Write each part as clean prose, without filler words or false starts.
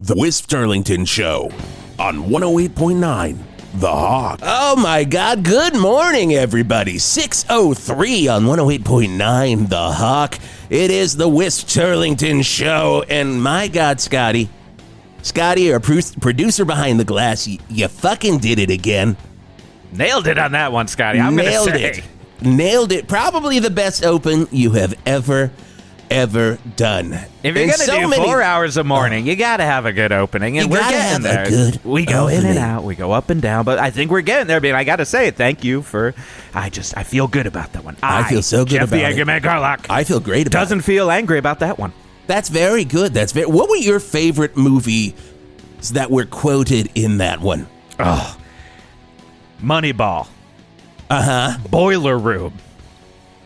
The Whisp Turlington Show on 108.9 The Hawk. Oh my God, good morning everybody. 6:03 on 108.9 The Hawk. It is the Whisp Turlington Show, and my God, Scotty, our producer behind the glass, you fucking did it again. Nailed it on that one, Scotty. I'm going to say. Nailed it. Probably the best open you have ever done. If you're going to do 4 hours a morning, you got to have a good opening, and we're getting there. We go in and out, we go up and down, but I think we're getting there. I got to say, thank you for. I feel good about that one. I feel so good Geoff about the it. Eggman Garlock. I feel great about it. Doesn't feel angry about that one. That's very good. What were your favorite movies that were quoted in that one? Oh, Moneyball. Uh-huh. Boiler Room.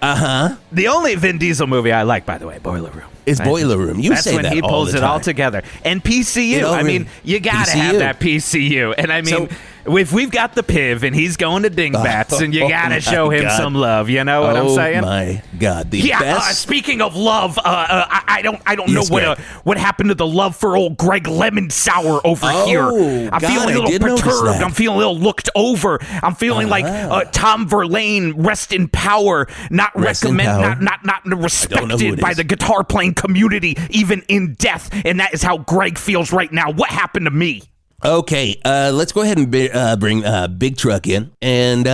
Uh-huh. The only Vin Diesel movie I like, by the way, Boiler Room. Is Boiler Room. You That's say when that he all pulls the it time. all together. And PCU. I mean, you got to have that PCU. And I mean, if we've got the PIV and he's going to Dingbats, and you got to show him some love. You know what I'm saying? Oh my God. The best. Speaking of love, I don't know what happened to the love for old Greg Lemon Sour over here. I'm feeling a little perturbed. I'm feeling a little looked over. I'm feeling like Tom Verlaine, rest in power, not respected by the guitar playing community, even in death. And that is how Greg feels right now. What happened to me? Okay, let's go ahead and bring Big Truck in. And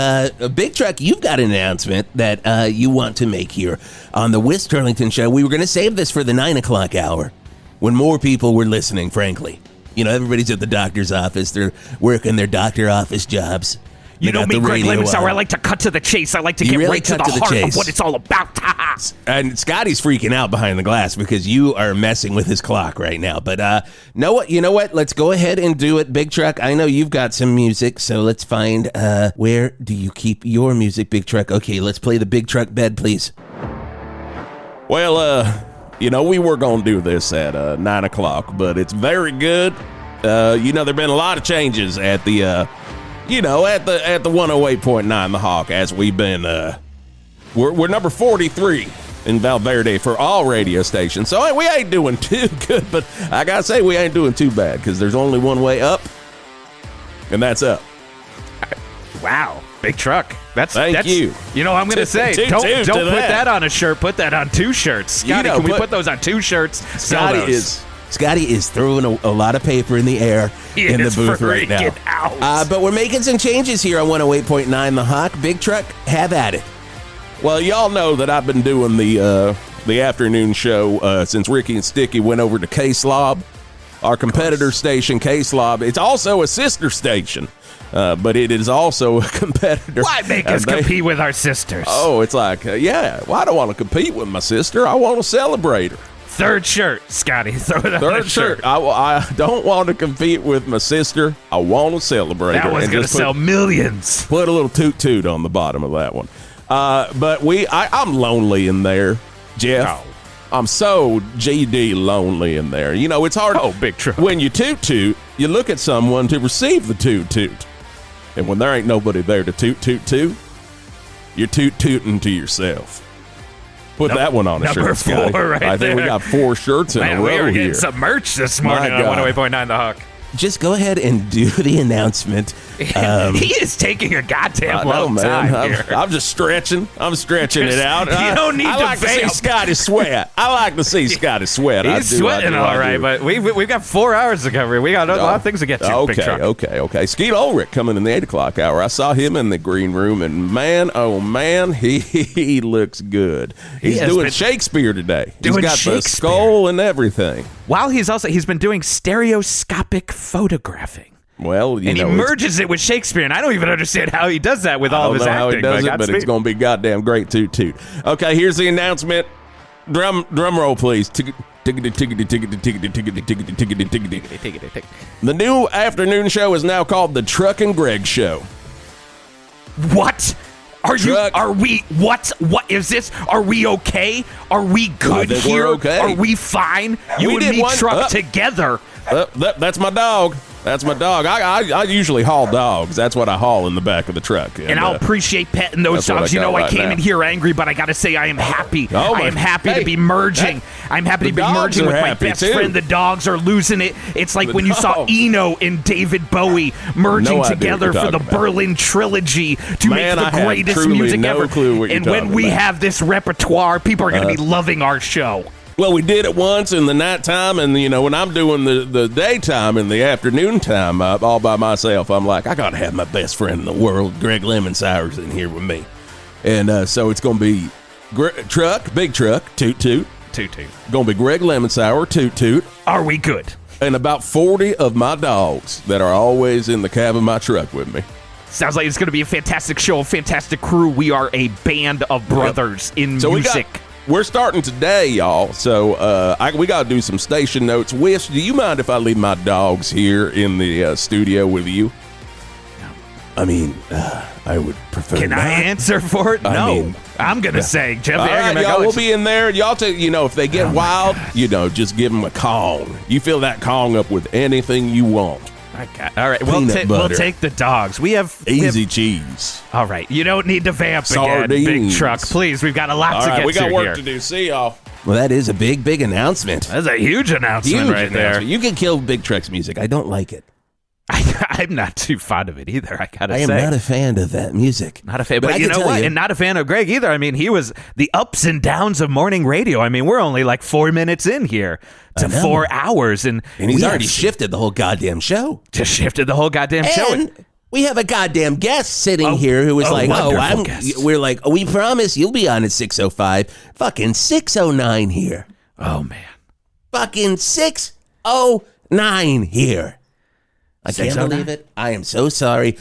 Big Truck, you've got an announcement that you want to make here on the Whisp Turlington Show. We were going to save this for the 9 o'clock hour when more people were listening, frankly. You know, everybody's at the doctor's office. They're working their doctor office jobs. You know me, Greg Lemon Sour. I like to cut to the chase. I like to get right to the heart of what it's all about. And Scotty's freaking out behind the glass because you are messing with his clock right now. But you know what? Let's go ahead and do it, Big Truck. I know you've got some music, so let's find where do you keep your music, Big Truck? Okay, let's play the Big Truck bed, please. Well, we were going to do this at 9 o'clock, but it's very good. There've been a lot of changes at the, at the 108.9 The Hawk, as we've been, we're number 43 in Val Verde for all radio stations. So we ain't doing too good, but I got to say we ain't doing too bad because there's only one way up, and that's up. Wow. Big Truck. Thank you. You know, I'm going to say, don't put that on a shirt. Put that on 2 shirts. Scotty, can we put those on 2 shirts? Scotty is throwing a lot of paper in the air in the booth right now. But we're making some changes here on 108.9 The Hawk. Big Truck, have at it. Well, y'all know that I've been doing the afternoon show since Ricky and Sticky went over to K-SLOB, our competitor station, K-SLOB. It's also a sister station. But it is also a competitor. Why make us compete with our sisters? Oh, it's like, well, I don't want to compete with my sister. I want to celebrate her. 3rd shirt, Scotty. Throw it on 3rd shirt. I don't want to compete with my sister. I want to celebrate her. That one's going to sell millions. Put a little toot on the bottom of that one. But I'm lonely in there, Geoff. Oh. I'm so GD lonely in there. It's hard. Oh, Big Truck. When you toot, you look at someone to receive the toot. And when there ain't nobody there to toot, you're tooting to yourself. Put that one on a number shirt, Scotty. 4 right there. I think we got 4 shirts in a row here. We are getting some merch this morning on 108.9 The Hawk. Just go ahead and do the announcement. He is taking a goddamn long time here. I'm just stretching. I'm stretching it out. You don't need to like to see Scotty sweat. I like to see Scotty sweat. He's sweating all right, but we've got 4 hours to cover. We got a lot of things to get to. Okay. Skeet Ulrich coming in the 8 o'clock hour. I saw him in the green room, and man, oh man, he looks good. He's doing Shakespeare today. He's got the skull and everything. While he's been doing stereoscopic photographing. Well, he merges it with Shakespeare, and I don't even understand how he does that with all of his acting. I don't know how he does it, but it's going to be goddamn great toot. Okay, here's the announcement. Drum roll, please. The new afternoon show is now called the Truck and Greg Show. What? What is this? Are we okay? Are we good here? We're okay. Are we fine? You and me, Truck, together. That's my dog. That's my dog. I usually haul dogs. That's what I haul in the back of the truck. And I'll appreciate petting those dogs. You know, I came in here angry, but I got to say I am happy. I am happy to be merging. I'm happy to be merging with my best friend. The dogs are losing it. It's like when you saw Eno and David Bowie merging together for the Berlin trilogy to make the greatest music ever. And when we have this repertoire, people are going to be loving our show. Well, we did it once in the nighttime, and, you know, when I'm doing the daytime and the afternoon time all by myself, I'm like, I got to have my best friend in the world, Greg Lemon Sours, in here with me. And so it's going to be big truck, toot toot. Toot toot. Going to be Greg Lemon Sour, toot toot. Are we good? And about 40 of my dogs that are always in the cab of my truck with me. Sounds like it's going to be a fantastic show, a fantastic crew. We are a band of brothers in music. We're starting today, y'all, so we got to do some station notes. Wisp, do you mind if I leave my dogs here in the studio with you? No. I mean, I would prefer Can not. I answer for it? No. I'm going to say, Geoff. All right, y'all, we'll be in there. Y'all, if they get wild, just give them a Kong. You fill that Kong up with anything you want. All right, we'll take the dogs. We have cheese. All right, you don't need to vamp Sardines. Again, big truck. Please, we've got a lot to get to. We got work here. to do. See y'all. Well, that is a big announcement. That's a huge announcement there. You can kill Big Truck's music. I don't like it. I'm not too fond of it either, I gotta say. I am not a fan of that music. Not a fan, but you know what? And not a fan of Greg either. I mean, he was the ups and downs of morning radio. I mean, we're only like 4 minutes in here to 4 hours. And he's already shifted the whole goddamn show. Just shifted the whole goddamn show. And we have a goddamn guest sitting here who is like, we're like, we promise you'll be on at 6:05. Fucking 6:09 here. Oh, man. Fucking 6:09 here. I can't believe it. I am so sorry.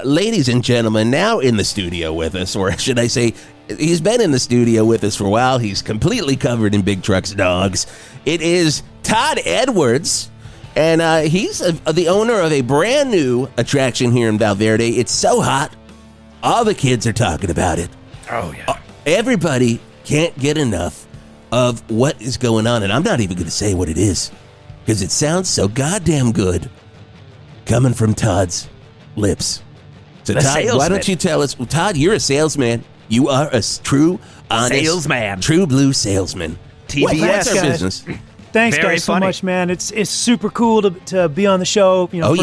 Ladies and gentlemen, now in the studio with us, or should I say, he's been in the studio with us for a while. He's completely covered in Big Truck's dogs. It is Todd Edwards, and he's the owner of a brand new attraction here in Val Verde. It's so hot. All the kids are talking about it. Oh, yeah. Everybody can't get enough of what is going on, and I'm not even going to say what it is, because it sounds so goddamn good. Coming from Todd's lips. So, Todd, why don't you tell us? Well, Todd, you're a salesman. You are a true, honest, salesman, true blue salesman. TBS what's our business? Thanks, guys, so much, man. It's super cool to be on the show. You know,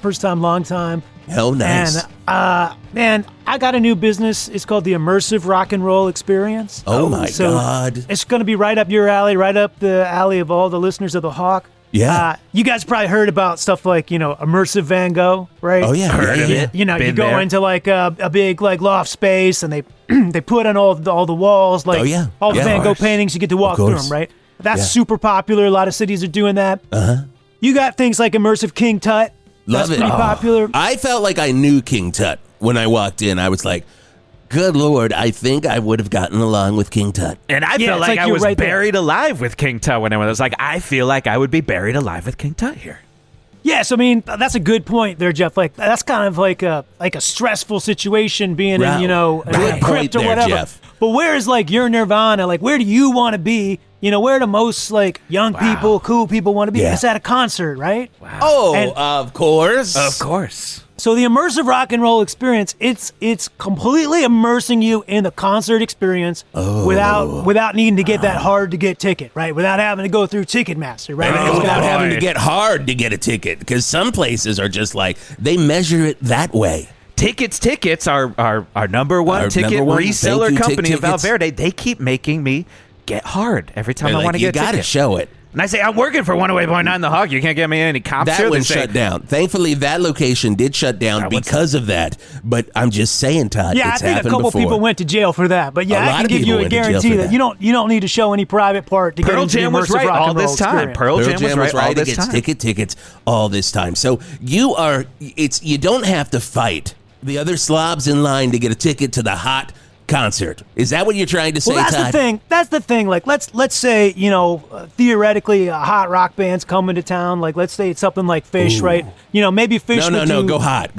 first time, long time. Oh, nice. And man, I got a new business. It's called the IMMERSIVE Rock and Roll Experience. Oh my God! It's going to be right up your alley, right up the alley of all the listeners of the Hawk. Yeah. You guys probably heard about stuff like, immersive Van Gogh, right? Oh, yeah. Heard of it. You go into like a big like loft space and they they put on all the walls, like all the Van Gogh paintings. You get to walk through them, right? That's super popular. A lot of cities are doing that. You got things like Immersive King Tut. That's pretty popular. I felt like I knew King Tut when I walked in. I was like, good Lord, I think I would have gotten along with King Tut. And I felt like I was buried alive with King Tut when I was like, I feel like I would be buried alive with King Tut here. Yes, I mean, that's a good point there, Geoff. Like, that's kind of like a stressful situation being in, a crypt or whatever. Geoff. But where is like your nirvana? Like, where do you want to be? Where do most like young people, cool people want to be? It's at a concert, right? Wow. Oh, of course. Of course. So the immersive rock and roll experience, it's completely immersing you in the concert experience without needing to get that hard to get ticket, right? Without having to go through Ticketmaster, right? Without having to get hard to get a ticket, because some places are just like, they measure it that way. Tickets are our number one ticket reseller company in Val Verde. They keep making me get hard every time I want to get a ticket. You got to show it. And I say, I'm working for 108.9 The Hawk. You can't get me any comps. That one shut down. Thankfully, that location did shut down because of that. But I'm just saying, Todd, I think a couple people went to jail for that. But I can give you a guarantee that you don't need to show any private part to get into the immersive rock and roll experience. Pearl Jam was right all this time. Tickets all this time. So you don't have to fight the other slobs in line to get a ticket to the hot concert. Is that what you're trying to say, Well, that's Todd? the thing. That's the thing. Like, let's say, theoretically, a hot rock band's coming to town. Like, let's say it's something like Fish, right? Maybe Fish. No. Go hot.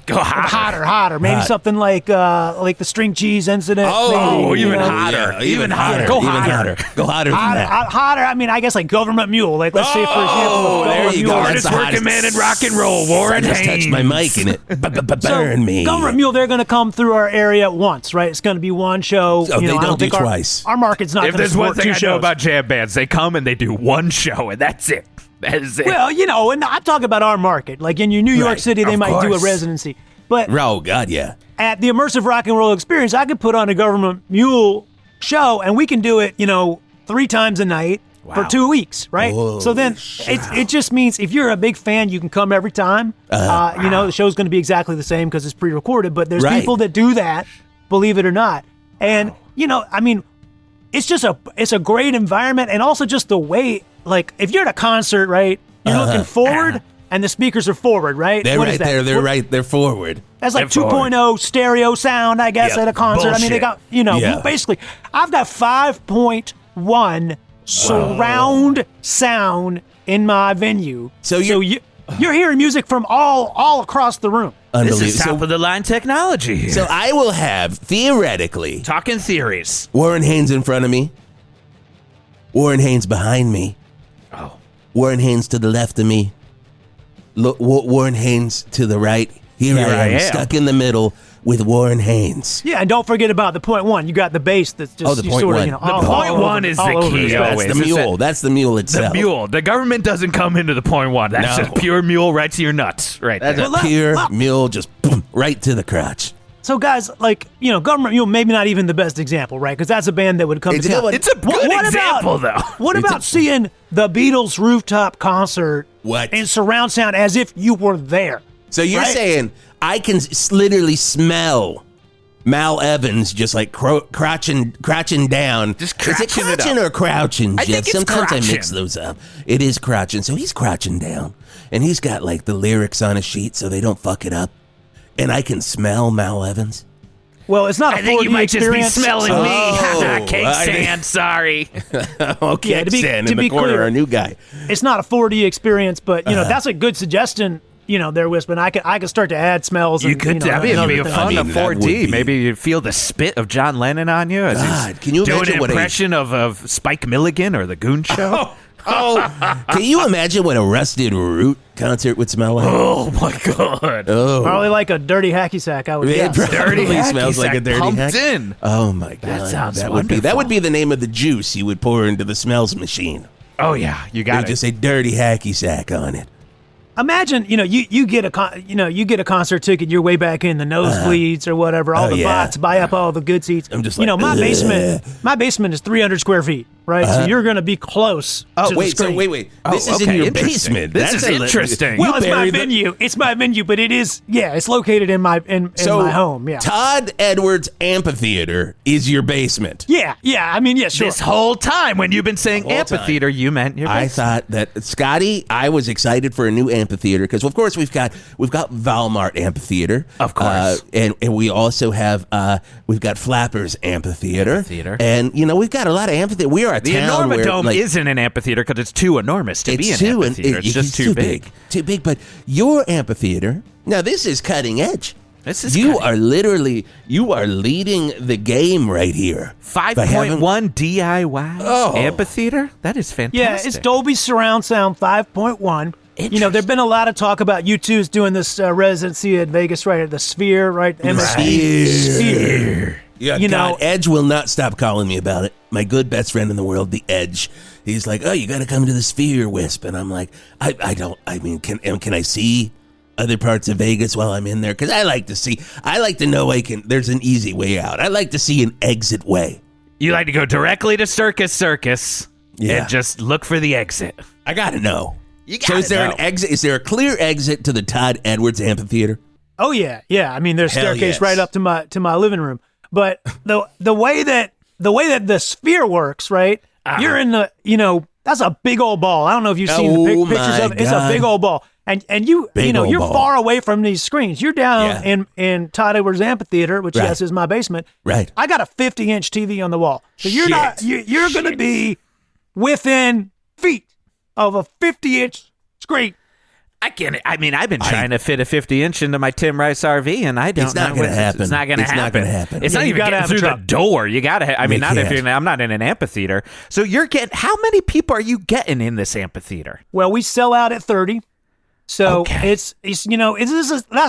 Hotter. Maybe something like the String Cheese incident. Even hotter. Even hotter. Go hotter. Go hotter than that. Hotter. I mean, I guess like Government Mule. Like, let's say for example, there you go. Hardest working man in rock and roll, Warren Haynes. I just touched my mic and it burn me. Government Mule, they're going to come through our area once, right? It's going to be one show. They don't do twice. Our market's not going to support two shows. If there's one thing I know about jam bands, they come and they do one show, and that's it. That is it. Well, and I'm talking about our market. Like in your New York City, they might do a residency. But oh, God, yeah. At the Immersive Rock and Roll Experience, I could put on a Government Mule show, and we can do it, 3 times a night for 2 weeks, right? So then it just means if you're a big fan, you can come every time. The show's going to be exactly the same because it's pre-recorded, but there's people that do that, believe it or not. And, it's a great environment, and also just the way, like, if you're at a concert, right, you're looking forward, and the speakers are forward, right? They're right there. They're forward. That's like 2.0 stereo sound, I guess, at a concert. Bullshit. I mean, they got, basically, I've got 5.1 surround sound in my venue. So you're hearing music from all across the room. This is top of the line technology here. So I will have, theoretically, talking theories. Warren Haynes in front of me. Warren Haynes behind me. Oh. Warren Haynes to the left of me. Warren Haynes to the right. Here I am, stuck in the middle with Warren Haynes. Yeah, and don't forget about the point one. You got the bass that's just the point one. The point one is the key. That's the mule. That's the mule itself. The mule. The government doesn't come into the point one. That's just pure mule right to your nuts. Right there. That's a pure mule, just boom, right to the crotch. So, guys, Government Mule, maybe not even the best example, right? Because that's a band that would come to town. It's a good example, though. What about seeing the Beatles rooftop concert in surround sound as if you were there? So you're saying I can literally smell Mal Evans just like crouching down. Just crouching. Is it crouching or crouching, Geoff? I think it's Sometimes crouching. I mix those up. It is crouching. So he's crouching down. And he's got like the lyrics on a sheet so they don't fuck it up. And I can smell Mal Evans. Well, it's not a 4D experience. I think you might just be smelling me. Kegstand, sorry. Kegstand in the corner, clear, our new guy. It's not a 4D experience, but that's a good suggestion. There, Whisp, and I could start to add smells. You could. That'd be fun. A 4D. Maybe you feel the spit of John Lennon on you. God, can you imagine an impression of Spike Milligan or the Goon Show? Can you imagine what a Rusted Root concert would smell like? Oh my God! Oh, probably like a dirty hacky sack. I would guess. It probably smells like a dirty pumped in. Oh my God! That sounds wonderful. That would be the name of the juice you would pour into the smells machine. Oh yeah, you got it. Just say dirty hacky sack on it. Imagine, you get a concert ticket. You're way back in the nosebleeds or whatever. All the bots buy up all the good seats. I'm just like, my basement is 300 square feet, right? So you're going to be close. To the screen. Wait. This is in your basement. This is interesting. Well, it's my venue. It's my venue, but it is. Yeah, it's located in my my home. Yeah. Todd Edwards Amphitheater is your basement. Yeah. I mean, yeah, sure. This whole time when you've been saying amphitheater, you meant your basement. I thought that Scotty. I was excited for a new amphitheater because, of course, we've got Valmart Amphitheater, of course, and we also have we've got Flappers Amphitheater, and we've got a lot of amphitheater. We are a the town Enorma where Dome isn't an amphitheater because it's too enormous to be an amphitheater. It's just too big. Too big. But your amphitheater. Now this is cutting edge. You are leading the game right here. 5.1 DIY amphitheater? That is fantastic. Yeah, it's Dolby Surround Sound 5.1. There've been a lot of talk about U2's doing this residency at Vegas, right at the Sphere, right? Sphere. Yeah, God, Edge will not stop calling me about it. My good best friend in the world, the Edge. He's like, oh, you got to come to the Sphere, Wisp. And I'm like, can I see other parts of Vegas while I'm in there? Because I like to know there's an easy way out. I like to see an exit way. You like to go directly to Circus and just look for the exit. I got to know. So is there an exit? Is there a clear exit to the Todd Edwards Amphitheater? Oh, yeah. I mean, there's staircase right up to my living room. But the way that the Sphere works, right? You're in the, that's a big old ball. I don't know if you've seen the pictures of it. It's a big old ball. And you know, you're far away from these screens. You're down in Todd Edwards Amphitheater, which yes is my basement. Right. I got a 50-inch TV on the wall. So you're going to be within feet of a 50-inch screen. I've been trying to fit a 50-inch into my Tim Rice RV, and I don't know. It's not going to happen. It's not going to happen. Not going to happen. It's not even getting through the door. You got to. I'm not in an amphitheater. So you're getting. How many people are you getting in this amphitheater? Well, we sell out at 30. So it's that's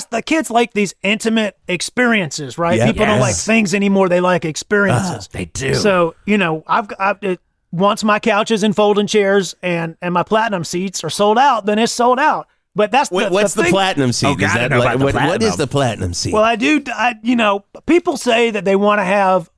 the kids like these intimate experiences, right? Yep. People don't like things anymore. They like experiences. They do. So, once my couches and folding chairs and my platinum seats are sold out, then it's sold out. But that's what's the platinum seat? What is the platinum seat? Well, people say that they want to have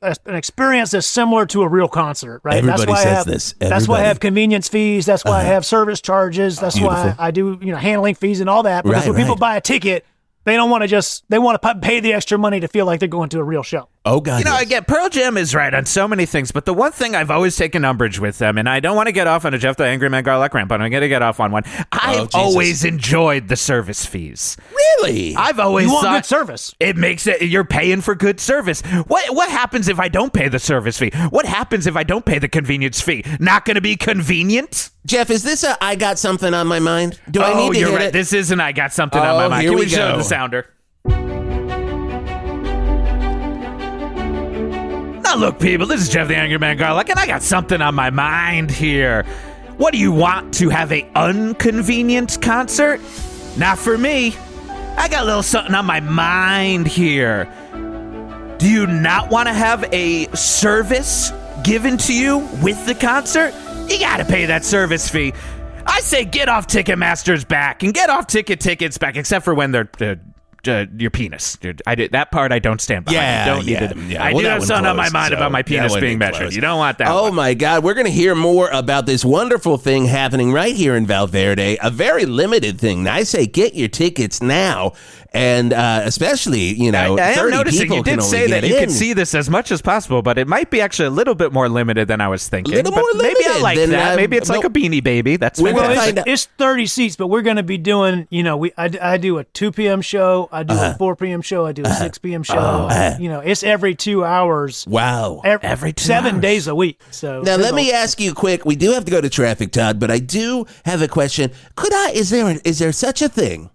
an experience that's similar to a real concert, right? Everybody says this. That's why I have convenience fees. That's why I have service charges. That's why I do, handling fees and all that. Because when people buy a ticket, they don't want to they want to pay the extra money to feel like they're going to a real show. Oh, God. Again, Pearl Jam is right on so many things, but the one thing I've always taken umbrage with them, and I don't want to get off on a Geoff the Angry Man Garlic rant, but I'm going to get off on one. I've always enjoyed the service fees. Really? I've always thought good service. It makes it, you're paying for good service. What happens if I don't pay the service fee? What happens if I don't pay the convenience fee? Not going to be convenient? Geoff, is this I got something on my mind? Do I need to you're hit right. it? This isn't I got something on my mind. Here Can we we show go. the sounder? Now look, people, this is Geoff the Angry Man Garlic, and I got something on my mind here. What do you want, to have a inconvenient concert? Not for me. I got a little something on my mind here. Do you not want to have a service given to you with the concert? You got to pay that service fee. I say get off Ticketmaster's back and get off tickets back, except for when they're your penis. That part I don't stand by. I do have something on my mind about my penis being measured. You don't want that. Oh my God, we're going to hear more about this wonderful thing happening right here in Val Verde, a very limited thing. I say get your tickets now, and especially, I 30 am noticing people you did say that you could see this as much as possible, but it might be actually a little bit more limited than I was thinking. A little more limited. Maybe I like that. Maybe it's like a Beanie Baby. That's fantastic. It's 30 seats, but we're going to be doing, I do a 2 p.m. show, I do a 4 p.m. show, I do a 6 p.m. show. It's every 2 hours. Wow. Every 2 7 days a week. So now let me ask you quick. We do have to go to traffic, Todd, but I do have a question. Is there such a thing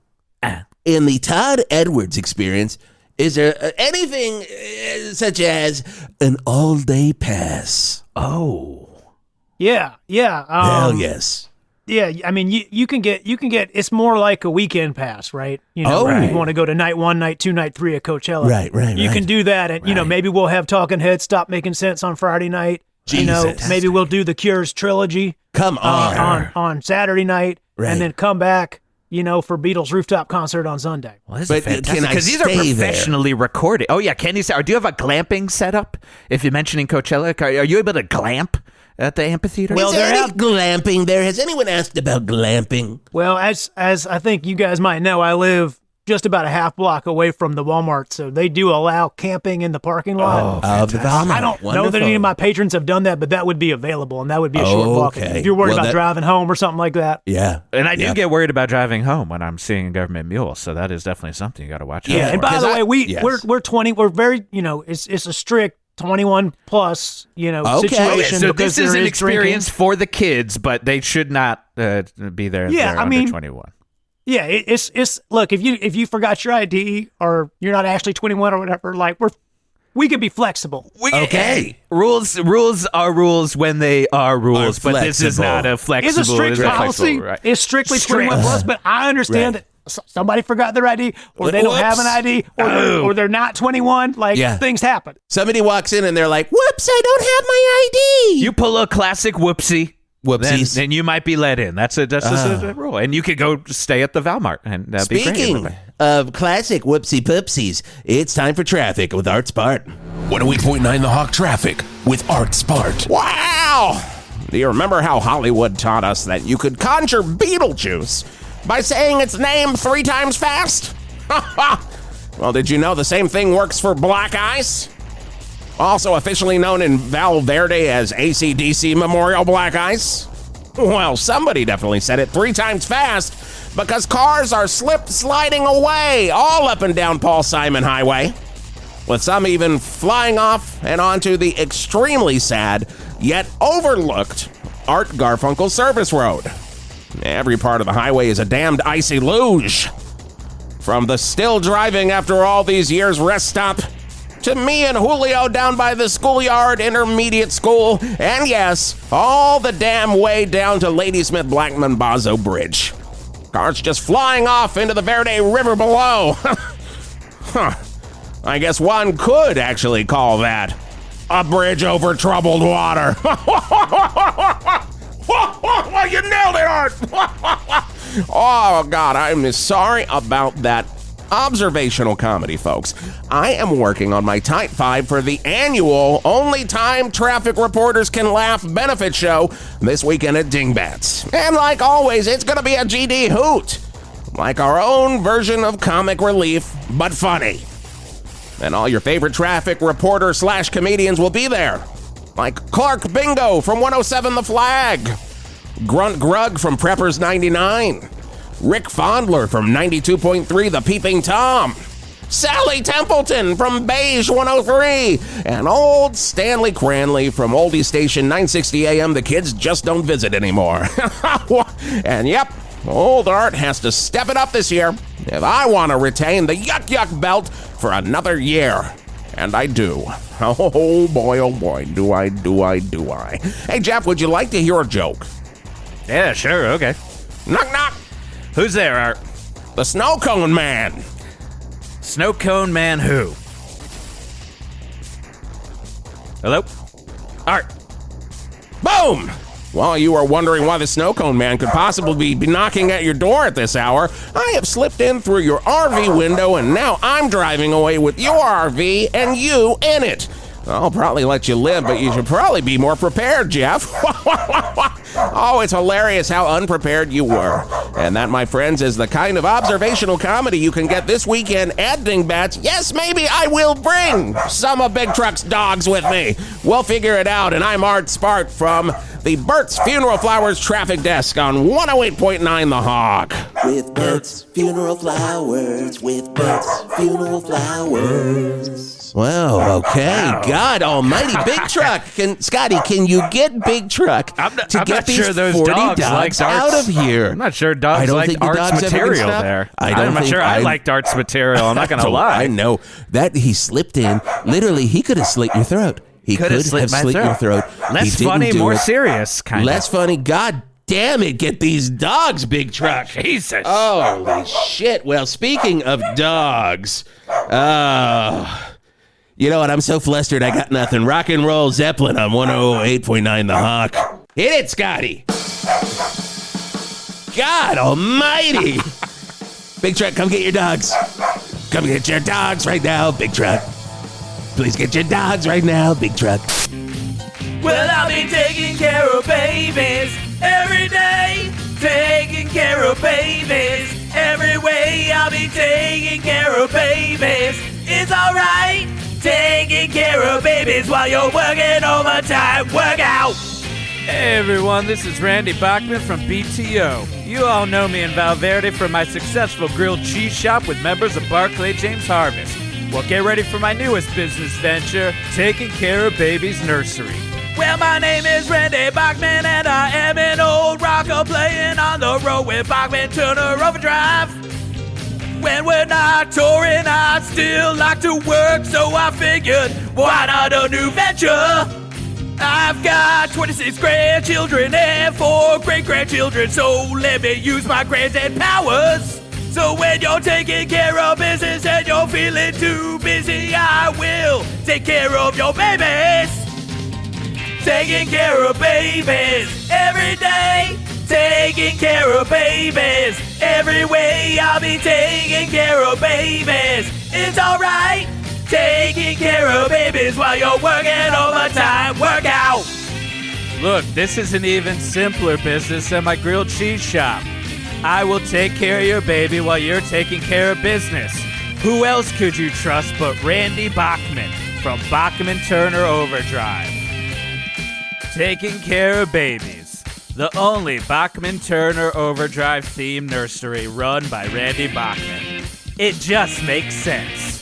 in the Todd Edwards experience? Is there anything such as an all-day pass? Oh. Yeah. Hell yes. Yeah, I mean, you can get. It's more like a weekend pass, right? You want to go to night 1, night 2, night 3 at Coachella. Right. You can do that, and maybe we'll have Talking Heads Stop Making Sense on Friday night. Jesus. Maybe we'll do the Cure's trilogy. Come on Saturday night, and then come back. For Beatles rooftop concert on Sunday. Well, this is fantastic, because these are professionally recorded. Oh yeah, can you say? Or do you have a glamping setup? If you're mentioning Coachella, are you able to glamp at the amphitheater? Well, there is glamping there. Has anyone asked about glamping? Well, as I think you guys might know, I live just about a half block away from the Walmart, so they do allow camping in the parking lot. I don't know that any of my patrons have done that, but that would be available, and that would be a short walk. If you're worried about driving home or something like that. Yeah. And I do get worried about driving home when I'm seeing a government mule, so that is definitely something you got to watch out for. And by the way, we're 20, we're very, it's a strict 21 plus, situation. So this is an experience for the kids, but they should not be there. Under 21. Yeah, it's look, if you forgot your ID or you're not actually 21 or whatever, like we could be flexible. Rules are rules when they are rules, but this is not a flexible. It's a strict policy. Right? It's strictly 21 plus, but I understand that somebody forgot their ID or they don't have an ID or they're not 21. Things happen. Somebody walks in and they're like, "Whoops, I don't have my ID." You pull a classic whoopsie. Whoopsies. Then you might be let in. That's a rule. And you could go stay at the Valmart. And that'd be great. Speaking of classic whoopsie poopsies, it's time for traffic with Art Spart. 108.9 The Hawk traffic with Art Spart. Wow! Do you remember how Hollywood taught us that you could conjure Beetlejuice by saying its name 3 times fast? Well, did you know the same thing works for black ice? Also officially known in Val Verde as AC/DC Memorial Black Ice? Well, somebody definitely said it 3 times fast because cars are sliding away all up and down Paul Simon Highway, with some even flying off and onto the extremely sad yet overlooked Art Garfunkel Service Road. Every part of the highway is a damned icy luge. From the still driving after all these years rest stop, to me and Julio down by the schoolyard intermediate school, and yes, all the damn way down to Ladysmith Blackman Bazo Bridge. Cars just flying off into the Verde River below. Huh. I guess one could actually call that a bridge over troubled water. You nailed it, Art! Oh, God, I'm sorry about that observational comedy, folks. I am working on my Type 5 for the annual Only Time Traffic Reporters Can Laugh benefit show this weekend at Dingbats. And like always, it's gonna be a GD hoot. Like our own version of comic relief, but funny. And all your favorite traffic reporter / comedians will be there. Like Clark Bingo from 107 The Flag, Grunt Grug from Preppers 99, Rick Fondler from 92.3 The Peeping Tom, Sally Templeton from Beige 103, and old Stanley Cranley from Oldie Station 960 AM The Kids Just Don't Visit Anymore. And yep, old Art has to step it up this year if I want to retain the Yuck Yuck belt for another year. And I do. Oh boy, do I. Hey, Geoff, would you like to hear a joke? Yeah, sure, okay. Knock, knock. Who's there, Art? The Snow Cone Man. Snow Cone Man who? Hello? Art. Boom! While you are wondering why the Snow Cone Man could possibly be knocking at your door at this hour, I have slipped in through your RV window and now I'm driving away with your RV and you in it. I'll probably let you live, but you should probably be more prepared, Geoff. Oh, it's hilarious how unprepared you were. And that, my friends, is the kind of observational comedy you can get this weekend at Dingbats. Yes, maybe I will bring some of Big Truck's dogs with me. We'll figure it out, and I'm Art Spart from the Bert's Funeral Flowers Traffic Desk on 108.9 The Hog. With Bert's Funeral Flowers, with Bert's Funeral Flowers. Well, okay. Wow. God almighty, Big Truck. Scotty, can you get Big Truck to get these sure those 40 dogs out of here? I'm not sure dogs like Art's material there. I'm not sure I liked Art's material. I'm not going to lie. I know. That he slipped in. Literally, he could have slit your throat. He could have slit your throat. Less funny, more serious, kind of. Less funny. God damn it, get these dogs, Big Truck. Jesus. Holy shit. Well, speaking of dogs, you know what? I'm so flustered, I got nothing. Rock and roll Zeppelin on 108.9 The Hawk. Hit it, Scotty. God almighty. Big Truck, come get your dogs. Come get your dogs right now, Big Truck. Please get your dogs right now, Big Truck. Well, I'll be taking care of babies every day. Taking care of babies every way. I'll be taking care of babies. It's alright. Taking care of babies while you're working overtime. Work out. Hey everyone, this is Randy Bachman from BTO. You all know me in Val Verde from my successful grilled cheese shop with members of Barclay James Harvest. Well, get ready for my newest business venture, Taking Care of Babies Nursery. Well, my name is Randy Bachman and I am an old rocker playing on the road with Bachman Turner Overdrive. When we're not touring, I still like to work, so I figured, why not a new venture? I've got 26 grandchildren and 4 great-grandchildren, so let me use my granddad powers. So when you're taking care of business and you're feeling too busy, I will take care of your babies. Taking care of babies every day. Taking care of babies every way. I'll be taking care of babies. It's alright. Taking care of babies while you're working overtime. Work out. Look, this is an even simpler business than my grilled cheese shop. I will take care of your baby while you're taking care of business. Who else could you trust but Randy Bachman from Bachman Turner Overdrive? Taking care of babies. the only Bachman-Turner Overdrive theme nursery run by Randy Bachman. It just makes sense.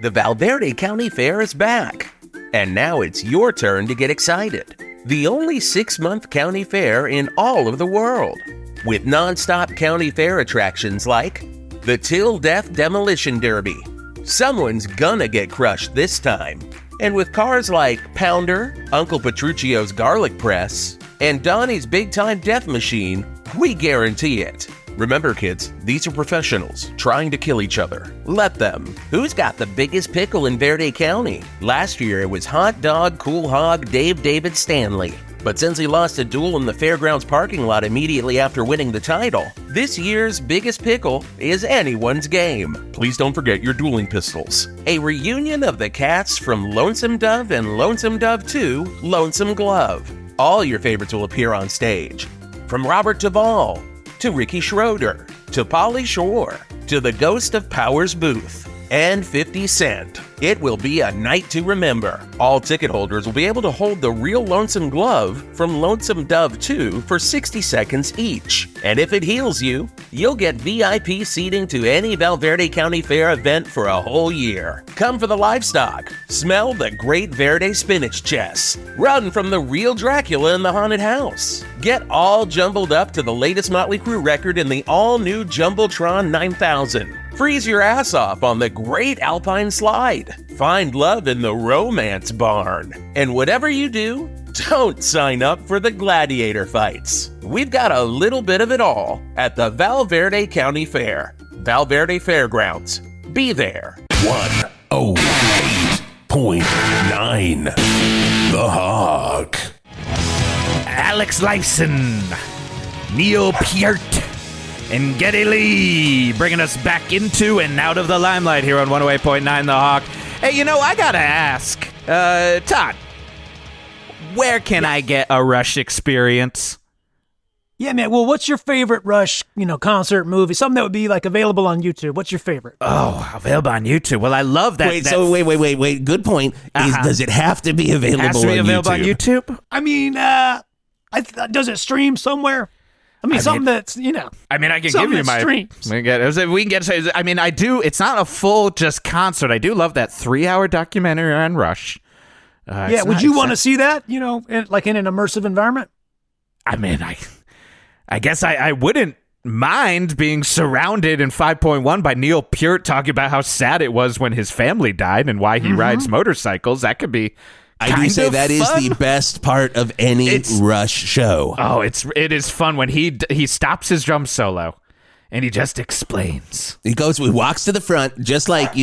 The Val Verde County Fair is back, and now it's your turn to get excited. The only 6-month county fair in all of the world, with non-stop county fair attractions like the Till Death Demolition Derby. Someone's gonna get crushed this time. And with cars like Pounder, Uncle Petrutchio's Garlic Press, and Donnie's Big Time Death Machine, we guarantee it. Remember, kids, these are professionals trying to kill each other. Let them. Who's got the biggest pickle in Verde County? Last year it was Hot Dog Cool Hog Dave David Stanley. But since he lost a duel in the fairgrounds parking lot immediately after winning the title, this year's biggest pickle is anyone's game. Please don't forget your dueling pistols. A reunion of the cats from Lonesome Dove and Lonesome Dove 2, Lonesome Glove. All your favorites will appear on stage. From Robert Duvall, to Ricky Schroeder, to Pauly Shore, to the Ghost of Powers Booth, and 50 Cent. It will be a night to remember. All ticket holders will be able to hold the real Lonesome Glove from Lonesome Dove 2 for 60 seconds each. And if it heals you, you'll get VIP seating to any Val Verde County Fair event for a whole year. Come for the livestock. Smell the Great Verde spinach chest. Run from the real Dracula in the haunted house. Get all jumbled up to the latest Motley Crue record in the all-new Jumbotron 9000. Freeze your ass off on the Great Alpine Slide. Find love in the Romance Barn. And whatever you do, don't sign up for the gladiator fights. We've got a little bit of it all at the Val Verde County Fair. Val Verde Fairgrounds. Be there. 108.9 The Hawk. Alex Lifeson, Neil Peart, and Geddy Lee bringing us back into and out of the limelight here on 108.9 The Hawk. Hey, you know, I gotta ask, Todd, where can I get a Rush experience? Yeah, man. Well, what's your favorite Rush, concert, movie? Something that would be like available on YouTube. What's your favorite? Oh, available on YouTube. Well, I love that. Wait. Good point. Does it have to be available on YouTube? It has to be available on YouTube? I mean, does it stream somewhere? Something that's, I can give you my streams. We can get. I mean, I do. It's not a full just concert. I do love that 3-hour documentary on Rush. Would you want to see that? In an immersive environment? I mean, I guess I wouldn't mind being surrounded in 5.1 by Neil Peart talking about how sad it was when his family died and why he rides motorcycles. That could be. I do say that is the best part of any Rush show. Oh, it is fun when he stops his drum solo and he just explains. He walks to the front just like,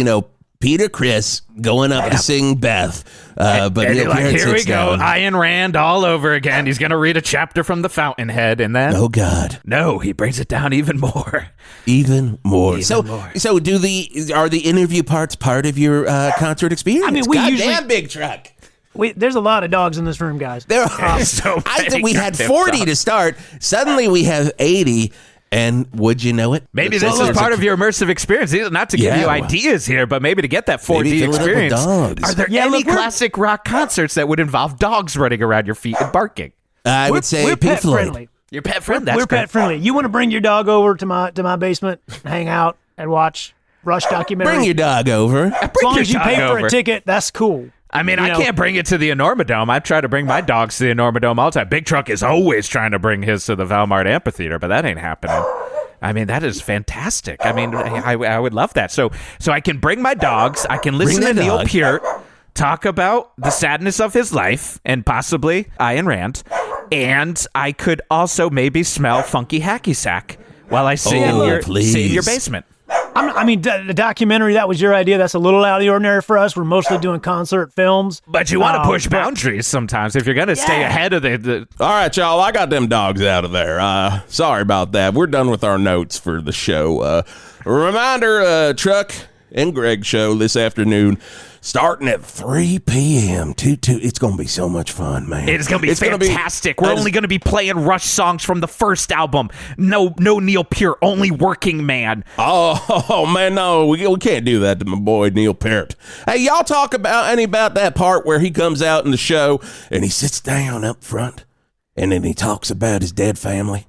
Peter Criss going up to sing Beth. But Neil Peart here we go, down. Ayn Rand all over again. He's going to read a chapter from The Fountainhead and then... Oh, God. No, he brings it down even more. Even more. So are the interview parts part of your concert experience? I mean, Goddamn big truck. There's a lot of dogs in this room, guys. There are. I think we had 40 to start. Suddenly we have 80. And would you know it? Maybe this is part of your immersive experience. Not to give you ideas here, but maybe to get that 4D experience. Are there any classic rock concerts that would involve dogs running around your feet and barking? I would say we're Pink pet Floyd. friendly. You're pet friendly. We're pet friendly. You want to bring your dog over to my basement, hang out, and watch Rush documentary? Bring your dog over. As long as you pay for a ticket, that's cool. I mean, I can't bring it to the Enormodome. I try to bring my dogs to the Enormodome all the time. Big Truck is always trying to bring his to the Valmart Amphitheater, but that ain't happening. I mean, that is fantastic. I mean, I would love that. So I can bring my dogs. I can listen to Neil Peart talk about the sadness of his life and possibly Ayn Rand. And I could also maybe smell funky hacky sack while I sit in your basement. The documentary, that was your idea. That's a little out of the ordinary for us. We're mostly doing concert films. But you want to push boundaries sometimes if you're going to stay ahead of the... All right, y'all, I got them dogs out of there. Sorry about that. We're done with our notes for the show. Reminder, Truck and Greg show this afternoon, starting at 3 p.m. It's going to be so much fun, man. It's going to be fantastic. We're only going to be playing Rush songs from the first album. No Neil Peart, only Working Man. Oh man, no, we can't do that to my boy Neil Peart. Hey, y'all talk about that part where he comes out in the show and he sits down up front and then he talks about his dead family.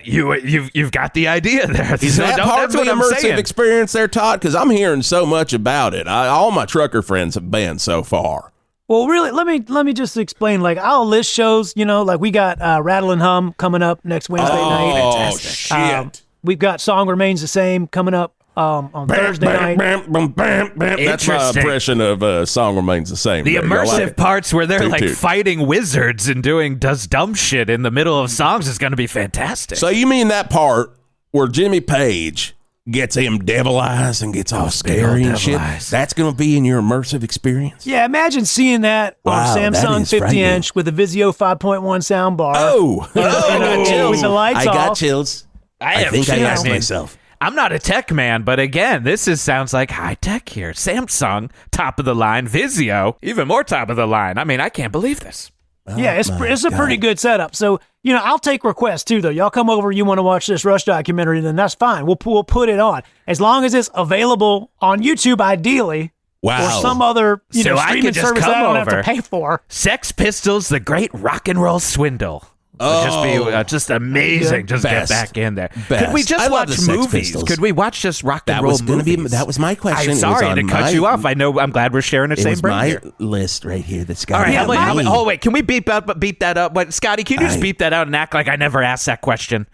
You've got the idea there. Is that part of the immersive experience there, Todd? Because I'm hearing so much about it. All my trucker friends have been so far. Well, really, let me just explain. Like, I'll list shows. Like we got Rattle and Hum coming up next Wednesday night. Oh, shit. We've got Song Remains the Same coming up on Thursday night. That's my impression of Song Remains the Same. The immersive parts where they're fighting wizards and does dumb shit in the middle of songs is going to be fantastic. So you mean that part where Jimmy Page gets him devil eyes and gets all scary and shit? That's going to be in your immersive experience? Yeah, imagine seeing that on Samsung 50-inch with a Vizio 5.1 soundbar. With the lights off. I got chills. I think I asked myself. I'm not a tech man, but again, sounds like high tech here. Samsung, top of the line. Vizio, even more top of the line. I mean, I can't believe this. Yeah, it's a pretty good setup. So, I'll take requests too, though. Y'all come over, you want to watch this Rush documentary, then that's fine. We'll put it on. As long as it's available on YouTube, ideally. Wow. Or some other streaming service I don't have to pay for. Sex Pistols, The Great Rock and Roll Swindle. Just be just amazing. Just get back in there. Could we just watch movies? Could we watch just rock and roll movies? That was my question. I'm sorry to cut you off. I'm glad we're sharing the same brain here. It was my list right here that Scotty. All right, wait. Can we beep that up? But Scotty, can you just beep that out and act like I never asked that question?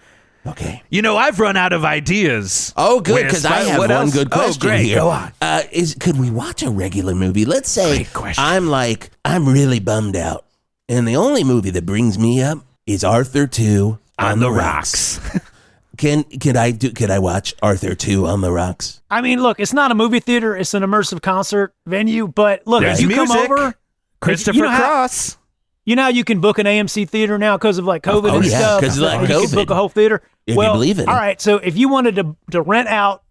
Okay. I've run out of ideas. Oh, good, because I have one good question great. here. Go on. Could we watch a regular movie? Let's say I'm really bummed out, and the only movie that brings me up is Arthur 2 on the Rocks. Could I watch Arthur 2 on the Rocks? I mean, look, it's not a movie theater; it's an immersive concert venue. But look, if you come over, Christopher Cross. You know how you can book an AMC theater now because of COVID and stuff. Because of COVID. You can book a whole theater. If you believe it. All right, so if you wanted to rent out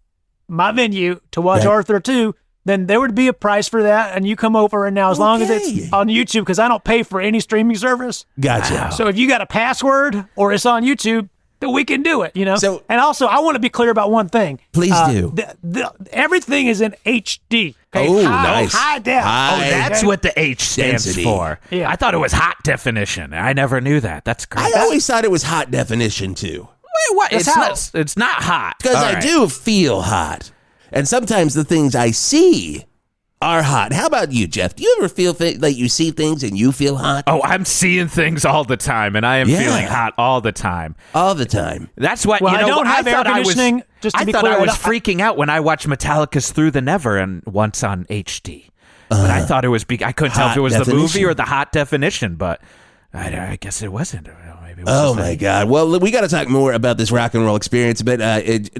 my venue to watch Arthur 2, then there would be a price for that, and you come over, and now as long as it's on YouTube, because I don't pay for any streaming service. Gotcha. So if you got a password or it's on YouTube, then we can do it, So, and also, I want to be clear about one thing. Please do. Everything is in HD. Okay? Oh, nice. High def. That's what the H stands for. Yeah. I thought it was high definition. I never knew that. That's great. I always thought it was high definition, too. Wait, what? It's not hot. Because I do feel hot. And sometimes the things I see are hot. How about you, Geoff? Do you ever feel like you see things and you feel hot? Oh, I'm seeing things all the time, and I am feeling hot all the time. All the time. That's what, I don't have air conditioning, just to be clear. I was freaking out when I watched Metallica's Through the Never and once on HD. But I thought it was, I couldn't tell if it was the movie or the hot definition, but I guess it wasn't. Oh, my God. Well, we got to talk more about this rock and roll experience, but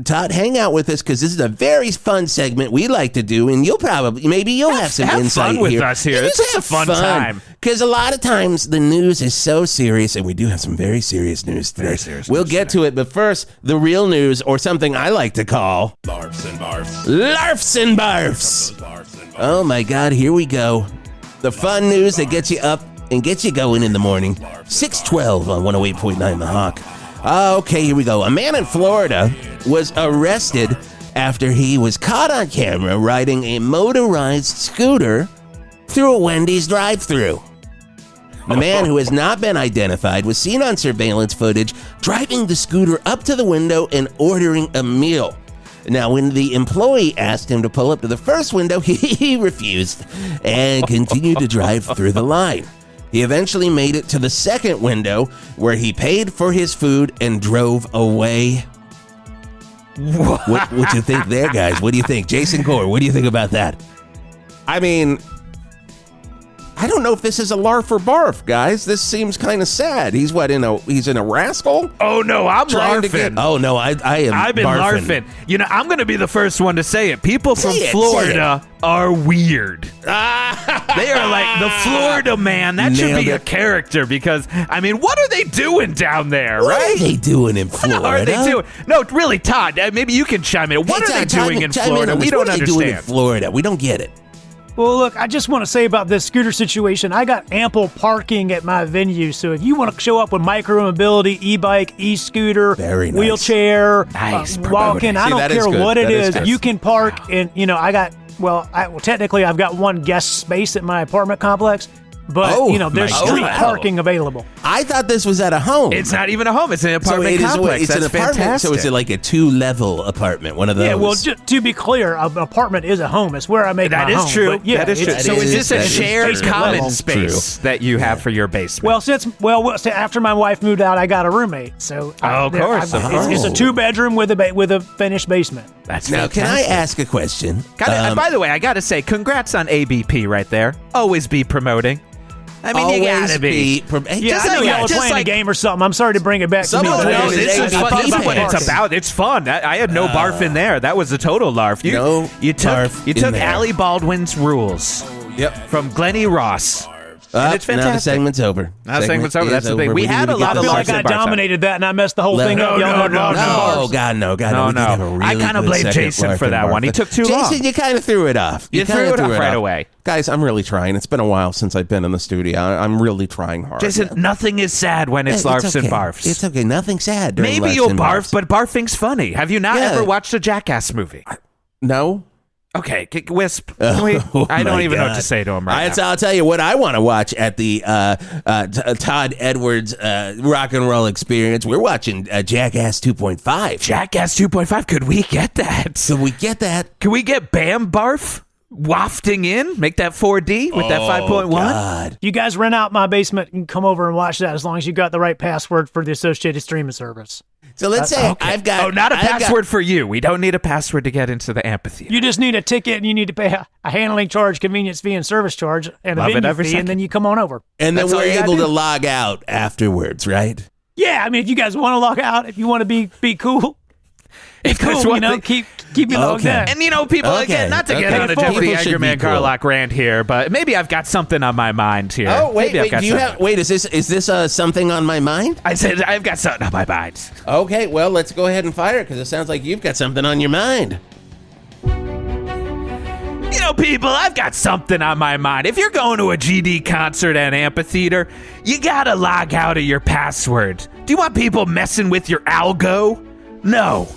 Todd, hang out with us because this is a very fun segment we like to do, and you'll have some insight fun with us here. This is a fun time. Because a lot of times the news is so serious, and we do have some very serious news today. We'll get to it, but first, the real news, or something I like to call Larfs and Barfs. Larfs and Barfs. Oh, my God, here we go. The fun news that gets you up and gets you going in the morning. 612 on 108.9 The Hawk. Okay, here we go. A man in Florida was arrested after he was caught on camera riding a motorized scooter through a Wendy's drive-thru. The man, who has not been identified, was seen on surveillance footage driving the scooter up to the window and ordering a meal. Now, when the employee asked him to pull up to the first window, he refused and continued to drive through the line. He eventually made it to the second window, where he paid for his food and drove away. What you think there, guys? What do you think? Jason Gore, what do you think about that? I mean, I don't know if this is a larf or barf, guys. This seems kind of sad. He's in a rascal? Oh, no, I'm larfing. Oh, no, I am I've been barfing. larfing. I'm going to be the first one to say it. People from Florida are weird. They are like the Florida man. That should be a character because, what are they doing down there, right? What are they doing in Florida? What are they doing? No, really, Todd, maybe you can chime in. What are they doing in Florida? We don't understand. What are they doing in Florida? We don't get it. Well, look, I just want to say about this scooter situation, I got ample parking at my venue, so if you want to show up with micro-mobility, e-bike, e-scooter, wheelchair, walking, I don't care what it is, you can park, and, technically I've got one guest space at my apartment complex, but there's street parking available. I thought this was at a home. It's not even a home. It's an apartment complex. It's an apartment. Fantastic. So is it like a 2-level apartment? One of those. Yeah. Well, to be clear, an apartment is a home. It's where I make my home. That is true. Yeah, that is true. So is this a shared common space that you have for your basement? Well, after my wife moved out, I got a roommate. So of course. It's a 2-bedroom with a finished basement. That's now. fantastic. Can I ask a question? By the way, I got to say, congrats on ABP right there. Always be promoting. I mean, you gotta be. I know y'all were playing a game or something. I'm sorry to bring it back to me. This is what it's about. It's fun. I had no barf in there. That was a total larf. You took Allie Baldwin's rules. From Glennie Ross. And it's fantastic. Now the segment's over. That's the thing. We had a lot of larfs. I feel like I dominated that and I messed the whole thing up. No, God, no. I kind of blame Jason for that one. He took too long. Jason, you kind of threw it off. You threw it off right away. Guys, I'm really trying. It's been a while since I've been in the studio. I'm really trying hard. Jason, nothing is sad when it's larfs and barfs. It's okay. Nothing's sad. Maybe you'll barf, but barfing's funny. Have you not ever watched a Jackass movie? No. Okay, Wisp. I don't even know what to say to him right now. I'll tell you what I want to watch at the Todd Edwards Rock and Roll Experience. We're watching Jackass 2.5. Jackass 2.5? Could we get that? Could we get that? Can we get Bam Barf wafting in? Make that 4D with that 5.1? God. You guys rent out my basement and come over and watch that as long as you got the right password for the associated streaming service. So let's say I've got... Oh, not a password for you. We don't need a password to get into the amphitheater. You just need a ticket and you need to pay a handling charge, convenience fee, and service charge, and a venue fee, and then you come on over. And then we're able to log out afterwards, right? Yeah, I mean, if you guys want to log out, if you want to be cool, keep me logged in. And people, again, not to get on a Jeffrey Angerman Garlock rant here, but maybe I've got something on my mind here. Oh, wait, is this something on my mind? I said I've got something on my mind. Okay, well, let's go ahead and fire it, because it sounds like you've got something on your mind. People, I've got something on my mind. If you're going to a GD concert at an amphitheater, you gotta log out of your password. Do you want people messing with your algo? No.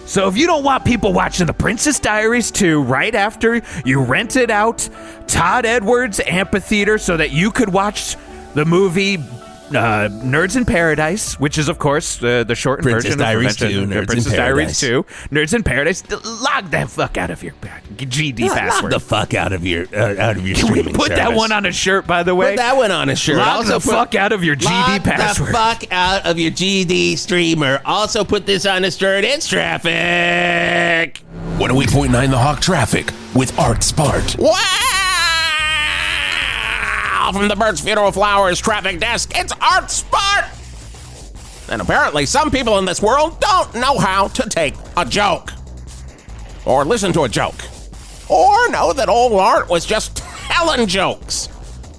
So if you don't want people watching The Princess Diaries 2 right after you rented out Todd Edwards Amphitheater so that you could watch the movie Nerds in Paradise, which is, of course, the shortened version of Princess Diaries 2. Nerds in Paradise. Log the fuck out of your GD password. Log the fuck out of your Can we put service. that one on a shirt, by the way? Put that one on a shirt. Log the fuck out of your GD password. Log the fuck out of your GD streamer. Also put this on a shirt. It's traffic. 108.9 The Hawk Traffic with Art Spart. Wow! From the Bird's Funeral Flowers traffic desk, it's Art Spart! And apparently some people in this world don't know how to take a joke. Or listen to a joke. Or know that old Art was just telling jokes.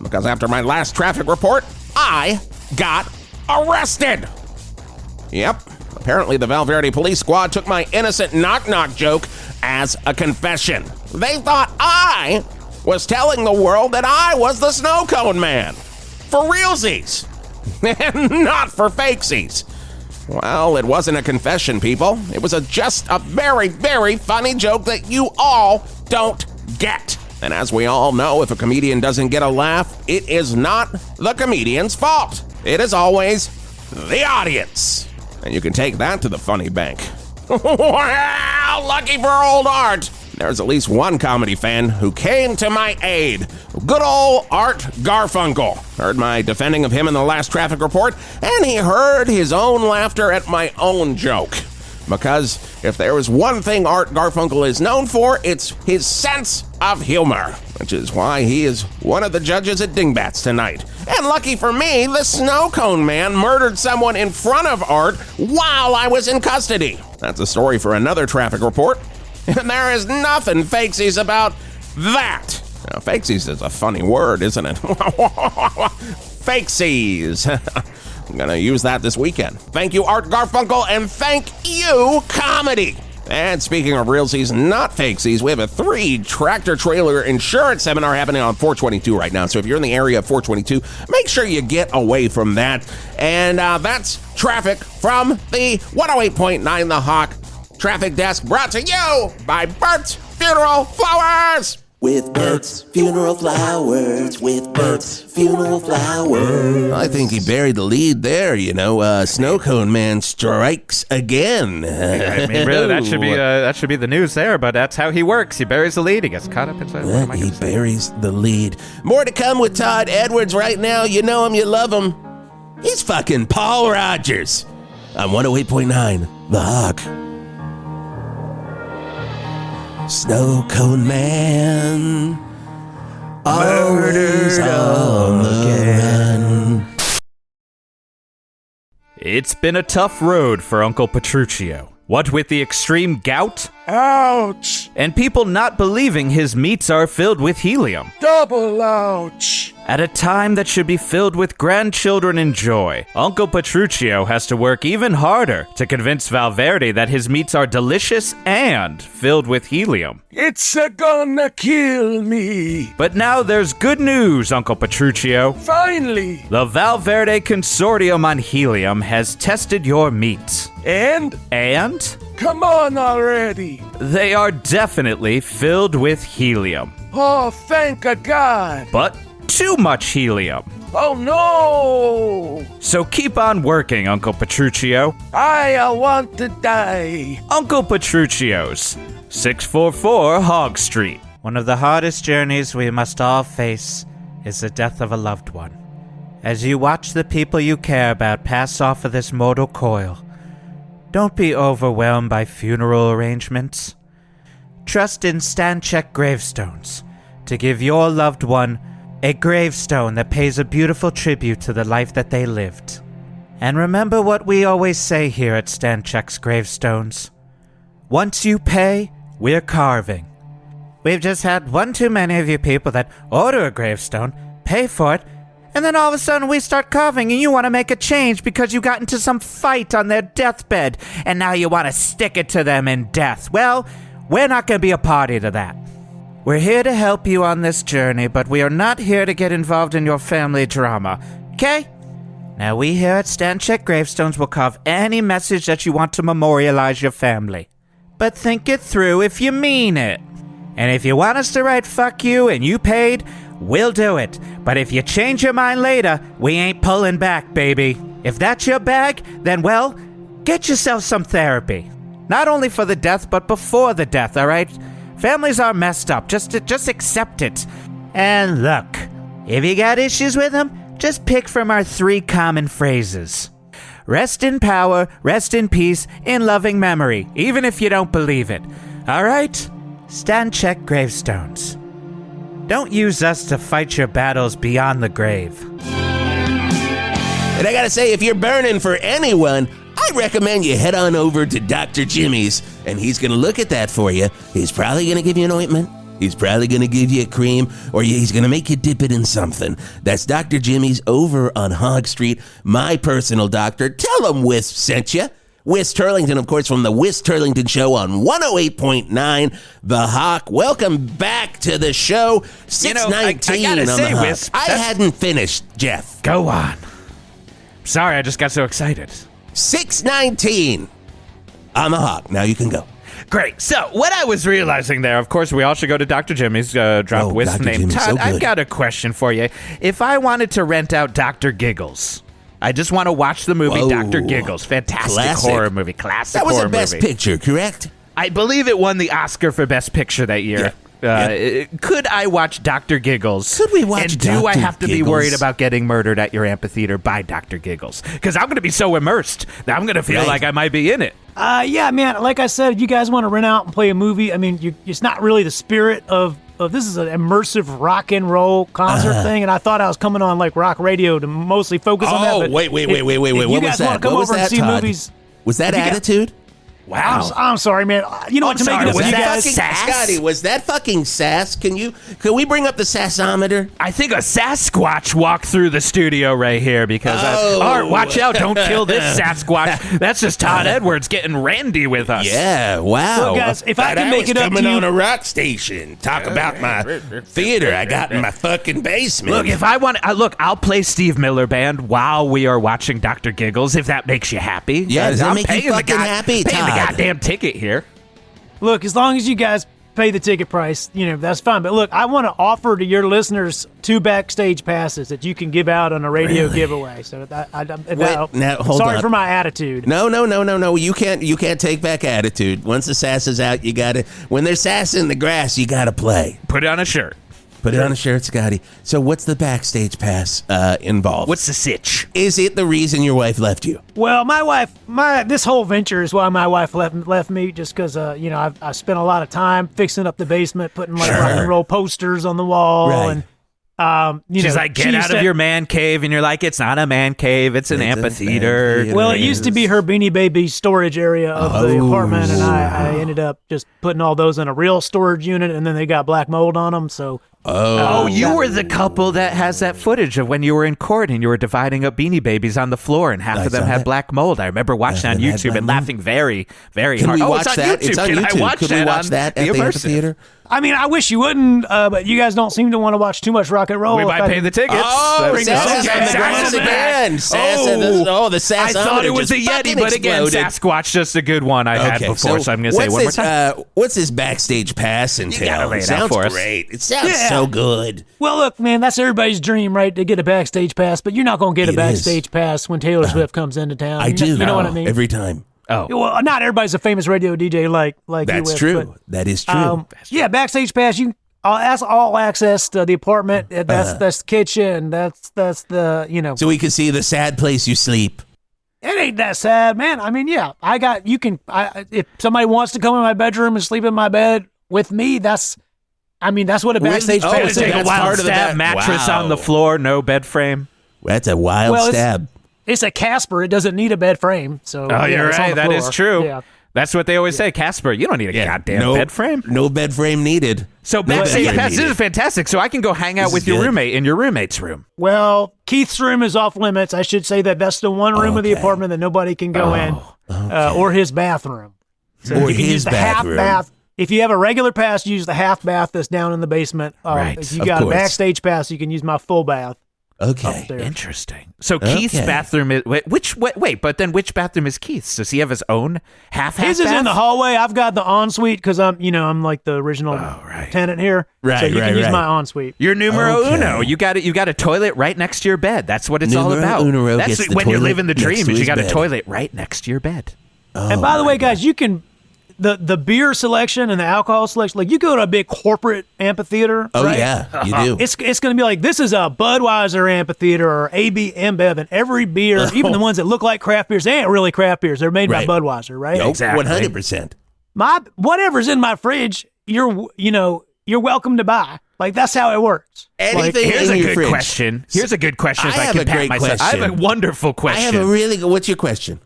Because after my last traffic report, I got arrested. Yep, apparently the Val Verde police squad took my innocent knock-knock joke as a confession. They thought I was telling the world that I was the snow cone man. For realsies. And not for fakesies. Well, it wasn't a confession, people. It was just a very, very funny joke that you all don't get. And as we all know, if a comedian doesn't get a laugh, it is not the comedian's fault. It is always the audience. And you can take that to the funny bank. Well, lucky for old Art. There's at least one comedy fan who came to my aid. Good old Art Garfunkel. Heard my defending of him in the last traffic report, and he heard his own laughter at my own joke. Because if there was one thing Art Garfunkel is known for, it's his sense of humor, which is why he is one of the judges at Dingbats tonight. And lucky for me, the snow cone man murdered someone in front of Art while I was in custody. That's a story for another traffic report. And there is nothing fakesies about that. Now, fakesies is a funny word, isn't it? Fakesies. I'm going to use that this weekend. Thank you, Art Garfunkel, and thank you, comedy. And speaking of realsies, not fakesies, we have a 3-tractor-trailer insurance seminar happening on 422 right now. So if you're in the area of 422, make sure you get away from that. And that's traffic from the 108.9 The Hawk Traffic Desk, brought to you by Bert's Funeral Flowers. With Bert's funeral flowers, with Bert's funeral flowers. I think he buried the lead there, Snow Cone Man strikes again. I mean, really, that should be the news there, but that's how he works. He buries the lead, he gets caught up inside. He buries the lead. More to come with Todd Edwards right now. You know him, you love him. He's fucking Paul Rogers on 108.9 The Hawk. Snow Cone Man, always on the run. It's been a tough road for Uncle Petrutchio. What with the extreme gout? Ouch! And people not believing his meats are filled with helium. Double ouch! At a time that should be filled with grandchildren and joy, Uncle Petrutchio has to work even harder to convince Val Verde that his meats are delicious and filled with helium. It's gonna kill me! But now there's good news, Uncle Petrutchio. Finally! The Val Verde Consortium on Helium has tested your meats. And? Come on already! They are definitely filled with helium. Oh, thank God! But too much helium. Oh no! So keep on working, Uncle Petrutchio. I want to die. Uncle Petrutchio's 644 Hog Street. One of the hardest journeys we must all face is the death of a loved one. As you watch the people you care about pass off of this mortal coil, don't be overwhelmed by funeral arrangements. Trust in Stancheck Gravestones to give your loved one a gravestone that pays a beautiful tribute to the life that they lived. And remember what we always say here at Stancheck's Gravestones. Once you pay, we're carving. We've just had one too many of you people that order a gravestone, pay for it, and then all of a sudden we start carving and you want to make a change because you got into some fight on their deathbed and now you want to stick it to them in death. Well, we're not going to be a party to that. We're here to help you on this journey, but we are not here to get involved in your family drama, okay? Now we here at Stancheck Gravestones will carve any message that you want to memorialize your family. But think it through if you mean it. And if you want us to write fuck you and you paid, we'll do it. But if you change your mind later, we ain't pulling back, baby. If that's your bag, then, well, get yourself some therapy. Not only for the death, but before the death, all right? Families are messed up. Just accept it. And look, if you got issues with them, just pick from our 3 common phrases. Rest in power, rest in peace, in loving memory, even if you don't believe it. All right? Stancheck Gravestones. Don't use us to fight your battles beyond the grave. And I gotta say, if you're burning for anyone, I recommend you head on over to Dr. Jimmy's, and he's gonna look at that for you. He's probably gonna give you an ointment. He's probably gonna give you a cream, or he's gonna make you dip it in something. That's Dr. Jimmy's over on Hog Street, my personal doctor. Tell him Wisp sent you. Whisp Turlington, of course, from the Whisp Turlington Show on 108.9 The Hawk. Welcome back to the show. 619 I gotta say, Wisp, I hadn't finished, Geoff. Go on. Sorry, I just got so excited. 619 on The Hawk. Now you can go. Great. So, what I was realizing there, of course, we all should go to Dr. Jimmy's, drop Wisp name. Jimmy's, Todd, so I've got a question for you. If I wanted to rent out Dr. Giggles, I just want to watch the movie Dr. Giggles. Fantastic horror movie. Classic horror movie. That was a Best Picture, correct? I believe it won the Oscar for Best Picture that year. Could I watch Dr. Giggles? Could we watch And Dr. do I have to be Giggles? worried about getting murdered at your amphitheater by Dr. Giggles? Because I'm going to be so immersed that I'm going to feel like I might be in it. Yeah, man. Like I said, you guys want to rent out and play a movie. I mean, it's not really the spirit of this is an immersive rock and roll concert thing, and I thought I was coming on like rock radio to mostly focus on that. Oh, wait. What was that? Come over and see Todd? movies. Was that Attitude? Wow. I'm sorry, man. You know what? To make it up Was to you that guys, fucking, Scotty, was that fucking sass? Can we bring up the sassometer? I think a Sasquatch walked through the studio right here because Art, watch out, don't kill this Sasquatch. That's just Todd Edwards getting randy with us. Yeah, wow. Look, guys, if I can make it up to coming you on a rock station, talk about my theater I got in my fucking basement. Look, if I want, I'll play Steve Miller Band while we are watching Dr. Giggles, if that makes you happy. Yeah, does that I'm make you paying fucking happy, paying the Todd? goddamn ticket here. Look, as long as you guys pay the ticket price, that's fine. But look, I want to offer to your listeners 2 backstage passes that you can give out on a radio giveaway. So sorry for my attitude. No. You can't take back attitude. Once the sass is out, when there's sass in the grass, you gotta play. Put it on a shirt. Put it on a shirt, Scotty. So what's the backstage pass involved? What's the sitch? Is it the reason your wife left you? Well, this whole venture is why my wife left me, just because, I spent a lot of time fixing up the basement, putting rock and roll posters on the wall. Right. And, she's like, get out of your man cave. And you're like, it's not a man cave. It's an amphitheater. Well, it used to be her Beanie Baby storage area of the apartment. And I ended up just putting all those in a real storage unit. And then they got black mold on them. So. Oh, you were the couple that has that footage of when you were in court and you were dividing up Beanie Babies on the floor and half of them had black mold. I remember watching on YouTube and laughing very, very hard. Can we watch that? It's on YouTube. Could we watch that at the amphitheater? I mean, I wish you wouldn't, but you guys don't seem to want to watch too much rock and roll. We might pay the tickets. Oh, Sass on the grass again. The Sass. I thought it was a Yeti, but again, Sasquatch, just a good one I had before, so I'm going to say one more time. What's this backstage pass entail? You gotta lay it out for us. Great. It sounds so good. Well, look, man, that's everybody's dream, right, to get a backstage pass, but you're not going to get a backstage pass when Taylor Swift comes into town. I do. You know what I mean? Every time. Oh. Well, not everybody's a famous radio DJ like That's you. True. That is true. Yeah, backstage pass. That's all access to the apartment. That's the kitchen. That's the So we can see the sad place you sleep. It ain't that sad, man. I mean, yeah, if somebody wants to come in my bedroom and sleep in my bed with me, that's what a backstage pass is. Take a wild stab mattress on the floor, no bed frame. That's a wild stab. It's a Casper. It doesn't need a bed frame. So you're right. That is true. Yeah. That's what they always say, Casper. You don't need a goddamn bed frame. No bed frame needed. So backstage pass, this is fantastic. So I can go hang out with your roommate in your roommate's room. Well, Keith's room is off limits. I should say that's the one room of the apartment that nobody can go in, or his bathroom. So you can use the half bath. If you have a regular pass, use the half bath that's down in the basement. Right. If you got a backstage pass, you can use my full bath. Okay. Interesting. So Keith's bathroom is but then which bathroom is Keith's? Does he have his own half His is in the hallway. I've got the ensuite because I'm like the original tenant here. Right. So you can use my ensuite. You're numero uno. You got a toilet right next to your bed. That's what it's all about. That's when you're living the dream. Is you got a toilet right next to your bed. And by the way, guys, you can. The beer selection and the alcohol selection, like you go to a big corporate amphitheater. Oh, right? yeah, you do. It's going to be like, this is a Budweiser amphitheater or AB InBev, and every beer, even the ones that look like craft beers, they ain't really craft beers. They're made by Budweiser, right? Exactly. 100%. Whatever's in my fridge, you're welcome to buy. Like, that's how it works. Here's a good question. Here's a good question. If I can pat myself. I have a wonderful question. I have a really good. What's your question?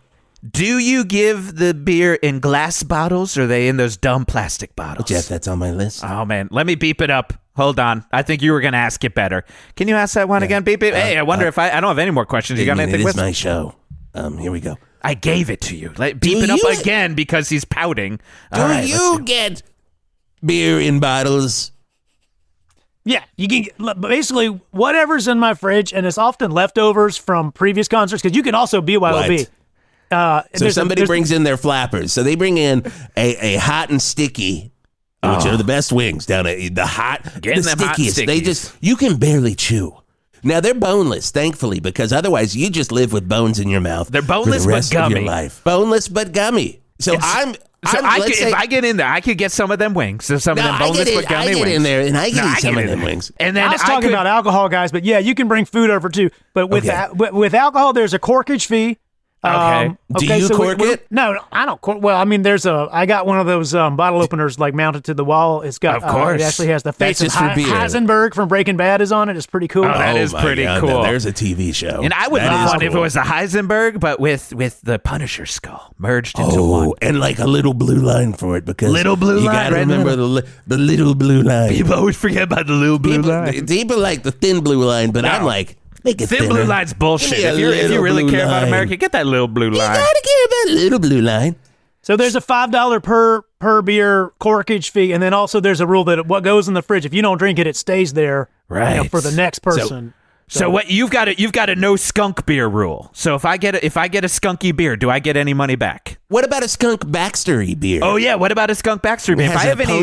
Do you give the beer in glass bottles or are they in those dumb plastic bottles? Well, Jeff, that's on my list. Oh, man. Let me beep it up. Hold on. I think you were going to ask it better. Can you ask that one again? Beep it. Hey, I wonder if I don't have any more questions. You got anything with me? It is my show. Here we go. I gave it to you. Beep it up again because he's pouting. Do you get beer in bottles? Yeah, you can get basically whatever's in my fridge, and it's often leftovers from previous concerts because you can also BYOB. So somebody brings in their flappers. So they bring in a hot and sticky, which are the best wings down at the hot, Getting the them hot and stickiest. You can barely chew. Now they're boneless, thankfully, because otherwise you just live with bones in your mouth. They're boneless for the rest but gummy. Of your life. Boneless but gummy. So if I get in there, I could get some of them wings. So some of them boneless but gummy wings. I get in there and I can eat some of them wings. And then I was talking about alcohol, guys, but yeah, you can bring food over too. But with with alcohol, there's a corkage fee. Okay. Do you cork it? No, I don't cork. Well, I mean, I got one of those bottle openers like mounted to the wall. It's got, of course. It actually has the face of for beer. Heisenberg from Breaking Bad is on it. It's pretty cool. Oh, that is pretty cool. Now there's a TV show. And I would love one if it was a Heisenberg, but with the Punisher skull merged into one. And like a little blue line for it because little blue you line. gotta remember the little blue line. People always forget about the little blue line. People like the thin blue line, but I'm like, make it thin thinner. blue line's bullshit. If you really care about America, get that little blue line. You gotta care about little blue line. So there's a $5 per beer corkage fee, and then also there's a rule that what goes in the fridge, if you don't drink it, it stays there, right, for the next person. So what you've got a no skunk beer rule. So if I get a skunky beer, do I get any money back? What about a skunk Baxtery beer? Oh yeah, what about a skunk Baxter beer? If I have any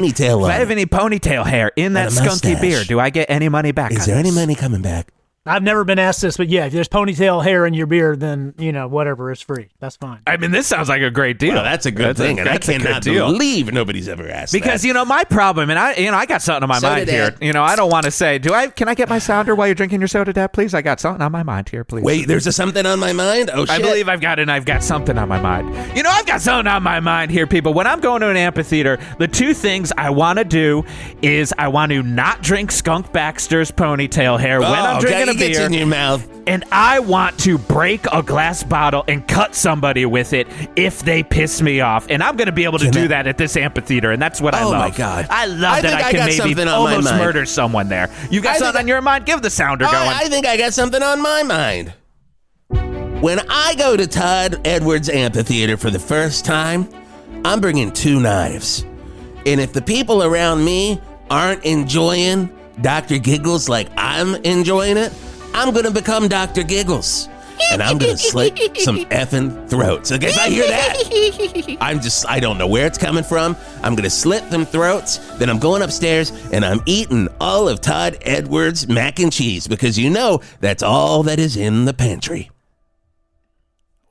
ponytail hair in that skunky beer, do I get any money back? Is there any money coming back? I've never been asked this, but yeah, if there's ponytail hair in your beer, then, whatever is free. That's fine. I mean, this sounds like a great deal. Well, that's a good thing, and I cannot believe nobody's ever asked because, that. my problem, and I got something on my mind here. I don't want to say, can I get my sounder while you're drinking your soda, Dad, please? I got something on my mind here, please. Wait, there's something on my mind? Oh, shit. I believe I've got something on my mind. I've got something on my mind here, people. When I'm going to an amphitheater, the two things I want to do is I want to not drink Skunk Baxter's ponytail hair when I'm drinking a beer. Gets in your mouth. And I want to break a glass bottle and cut somebody with it if they piss me off. And I'm going to be able to do that at this amphitheater, and that's what I love. Oh, my God. I love that I can maybe almost murder someone there. You got something on your mind? Give the sounder going. I think I got something on my mind. When I go to Todd Edwards Amphitheater for the first time, I'm bringing 2 knives. And if the people around me aren't enjoying Dr. Giggles like I'm enjoying it, I'm going to become Dr. Giggles. And I'm going to slit some effing throats. Okay, if I hear that, I don't know where it's coming from. I'm going to slit them throats. Then I'm going upstairs and I'm eating all of Todd Edwards' mac and cheese because that's all that is in the pantry.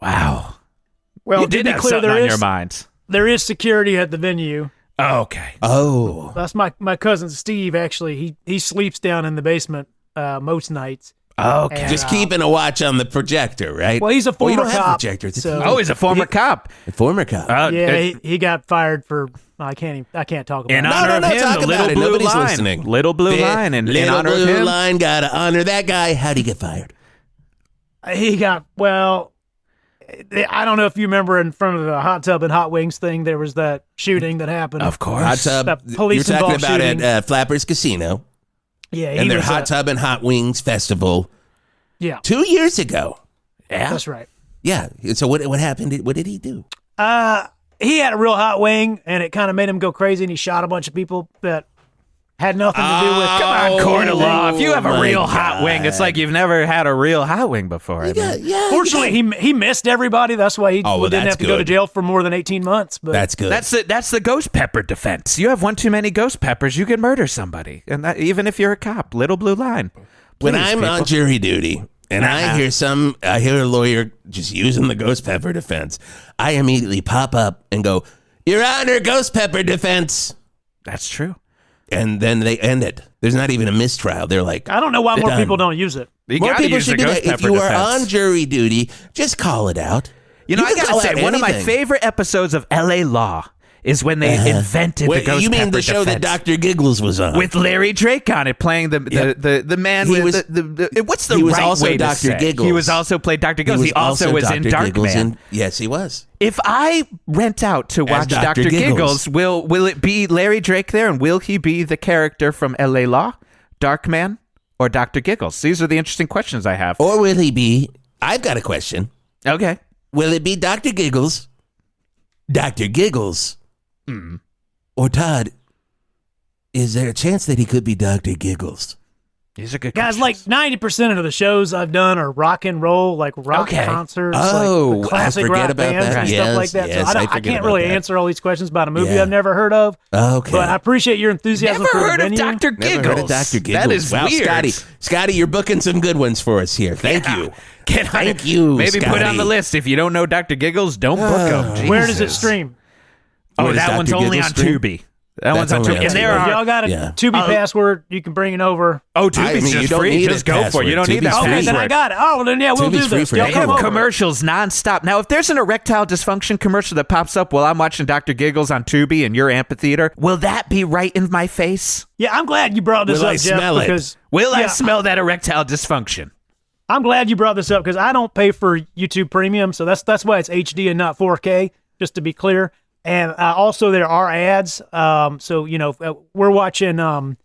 Wow. Well, you did have clear, something on your mind. There is security at the venue. Oh, okay. Oh. That's my cousin Steve, actually. He sleeps down in the basement most nights. Okay. And, just keeping a watch on the projector, right? Well, he's a former cop. Projector. He's a former cop. A former cop. He got fired for I can't talk about in it. honor of him, the little blue Nobody's line. listening. Little blue line, and in honor of him. Little blue line, gotta honor that guy. How'd he get fired? He got I don't know if you remember in front of the hot tub and hot wings thing, there was that shooting that happened. Of course. Hot tub. That police You're talking involved about shooting. at Flappers Casino. Yeah, and their hot tub and hot wings festival. Yeah. 2 years ago. Yeah. That's right. Yeah. So what happened? What did he do? He had a real hot wing, and it kind of made him go crazy, and he shot a bunch of people that had nothing to do with. Come on, court of law. If you have a real hot wing, it's like you've never had a real hot wing before. Fortunately, he missed everybody. That's why he didn't have to go to jail for more than 18 months. But that's good. That's the ghost pepper defense. You have one too many ghost peppers, you can murder somebody, and that, even if you're a cop. Little blue line. When I'm on jury duty and I hear a lawyer just using the ghost pepper defense, I immediately pop up and go, "Your Honor, ghost pepper defense." That's true. And then they end it. There's not even a mistrial. They're like, I don't know why more people don't use it. More people should do that. If you are on jury duty, just call it out. I gotta say, one of my favorite episodes of L.A. Law is when they invented the ghost pepper defense. You mean the show that Dr. Giggles was on? With Larry Drake on it, playing the man with the what's the right way to say? Giggles. He was also played Dr. Giggles. He also was in Darkman. Yes, he was. If I rent out to watch Dr. Giggles, will it be Larry Drake there, and will he be the character from L.A. Law, Darkman, or Dr. Giggles? These are the interesting questions I have. Or will he be? I've got a question. Okay. Will it be Dr. Giggles? Dr. Giggles? Or Todd, is there a chance that he could be Dr. Giggles? These are good guys. questions. Like 90% of the shows I've done are rock and roll, like rock concerts, like the classic rock bands and stuff like that. Yes, so I can't really answer all these questions about a movie I've never heard of. Okay, but I appreciate your enthusiasm. Never for heard the of venue. Dr. Giggles. Never heard of Dr. Giggles. That is weird. Scotty, you're booking some good ones for us here. Thank you. Thank you. Maybe Scotty. put on the list. If you don't know Dr. Giggles, don't book them. Where does it stream? Oh, that one's only on Tubi. That one's on Tubi. And there are y'all got a Tubi password. You can bring it over. Oh, Tubi's just free. Just go for it. You don't need that password. Okay, then I got it. Oh, then we'll do this. They have commercials nonstop. Now, if there's an erectile dysfunction commercial that pops up while I'm watching Dr. Giggles on Tubi in your amphitheater, will that be right in my face? Yeah, I'm glad you brought this up, Geoff. Because will I smell that erectile dysfunction? I'm glad you brought this up because I don't pay for YouTube Premium, so that's why it's HD and not 4K. Just to be clear. And also there are ads. So, we're watching, we're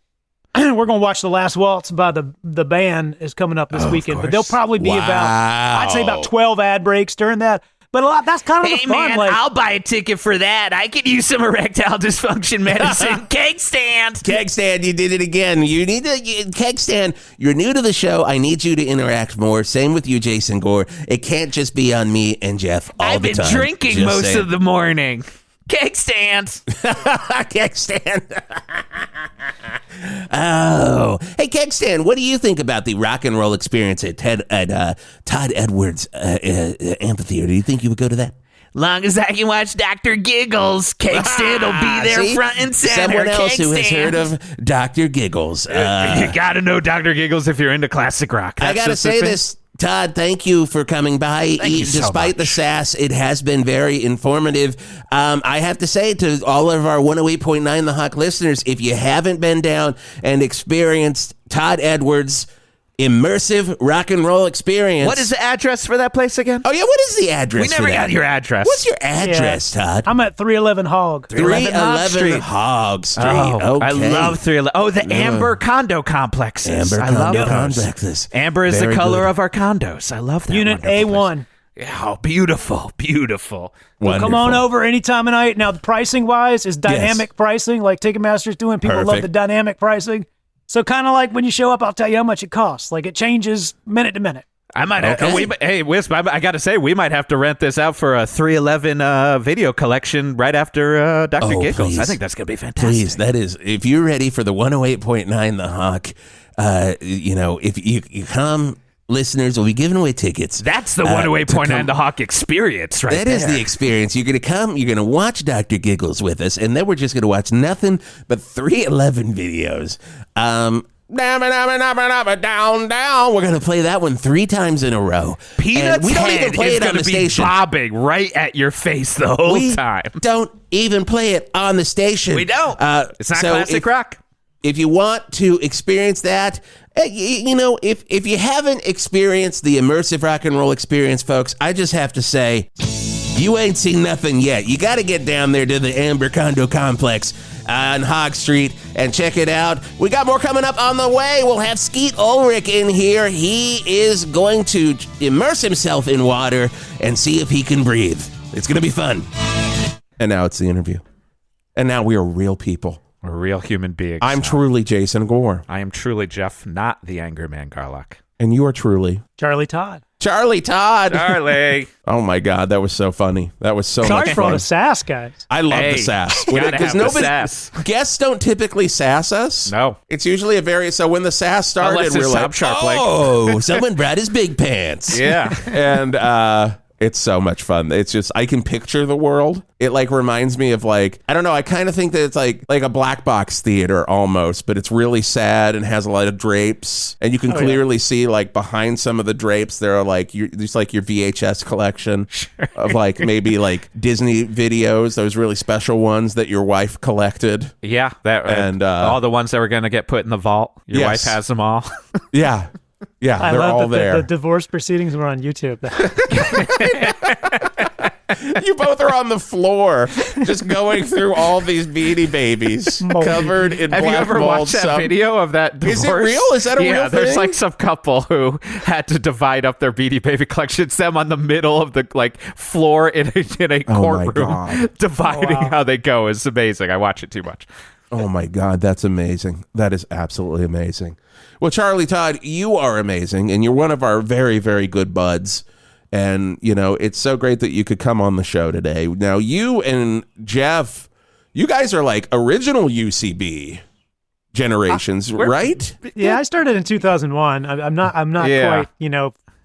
going to watch The Last Waltz by the band is coming up this weekend, but there'll probably be about 12 ad breaks during that. But that's kind of the fun. Man, I'll buy a ticket for that. I could use some erectile dysfunction medicine. Kegstand. Kegstand, you did it again. You need to, Kegstand, you're new to the show. I need you to interact more. Same with you, Jason Gore. It can't just be on me and Geoff all the time. I've been drinking most of the morning. Kegstand. Kegstand. Oh. Hey, Kegstand, what do you think about the rock and roll experience at Todd Edwards Amphitheater? Do you think you would go to that? Long as I can watch Dr. Giggles, Kegstand will be there front and center. Someone else who has heard of Dr. Giggles. You gotta know Dr. Giggles if you're into classic rock. I gotta say this, Todd, thank you for coming by. Despite the sass, it has been very informative. I have to say to all of our 108.9 The Hawk listeners, if you haven't been down and experienced Todd Edwards' immersive rock and roll experience. What is the address for that place again? Oh, yeah, what is the address? We never got your address. What's your address, Todd? I'm at 311 Hog. 311 Hog Street. Oh, okay. I love 311. Oh, the Amber condo complexes. Amber condo complexes. Amber is the color of our condos. I love that. Unit A1. Oh, beautiful, beautiful. Well, come on over any time of night. Now, the pricing wise is dynamic pricing, like Ticketmaster's doing. People love the dynamic pricing. So kind of like when you show up, I'll tell you how much it costs. Like it changes minute to minute. I might have, hey, Wisp, I got to say, we might have to rent this out for a 311 video collection right after Dr. Giggles. Please. I think that's going to be fantastic. Please, that is, if you're ready for the 108.9 The Hawk, if you come, listeners will be giving away tickets. That's the 108.9 The Hawk experience right there. That is the experience. You're going to come, you're going to watch Dr. Giggles with us, and then we're just going to watch nothing but 311 videos. Down. We're going to play that one 3 times in a row. Peanut's we don't head even play is it on going the to be station. bobbing right at your face the whole time. Don't even play it on the station. We don't. It's not classic rock. If you want to experience that, if you haven't experienced the immersive rock and roll experience, folks, I just have to say, you ain't seen nothing yet. You got to get down there to the Amber Condo Complex on Hog Street and check it out. We got more coming up on the way. We'll have Skeet Ulrich in here. He is going to immerse himself in water and see if he can breathe. It's going to be fun. And now it's the interview. And now we are real people. We're real human beings. I'm truly Jason Gore. I am truly Geoff, not the Angry Man Garlock. And you are truly Charlie Todd. Charlie Todd. Charlie. Oh my God, that was so funny. That was so much fun. Sorry for all the sass, guys. I love the sass. Because sass. Guests don't typically sass us. No. It's usually so when the sass started, Unless it's we're like, oh, someone brought his big pants. Yeah. And it's so much fun. It's just, I can picture the world. It reminds me of I don't know, I kind of think that it's like a black box theater almost, but it's really sad and has a lot of drapes. And you can clearly see behind some of the drapes, there are your VHS collection of maybe Disney videos, those really special ones that your wife collected. Yeah. And all the ones that were going to get put in the vault. Your wife has them all. Yeah. Yeah, I they're love all that there. The divorce proceedings were on YouTube. You both are on the floor, just going through all these Beanie Babies covered in black mold. Have you ever watched that video of that divorce? Is it real? Is that a real thing? Yeah, there's some couple who had to divide up their Beanie Baby collection. It's them on the middle of the floor in a courtroom, dividing how they go. It's amazing. I watch it too much. Oh my God, that's amazing. That is absolutely amazing. Well, Charlie Todd, you are amazing, and you're one of our very, very good buds. And, it's so great that you could come on the show today. Now, you and Geoff, you guys are original UCB generations, right? Yeah, I started in 2001. I'm not quite,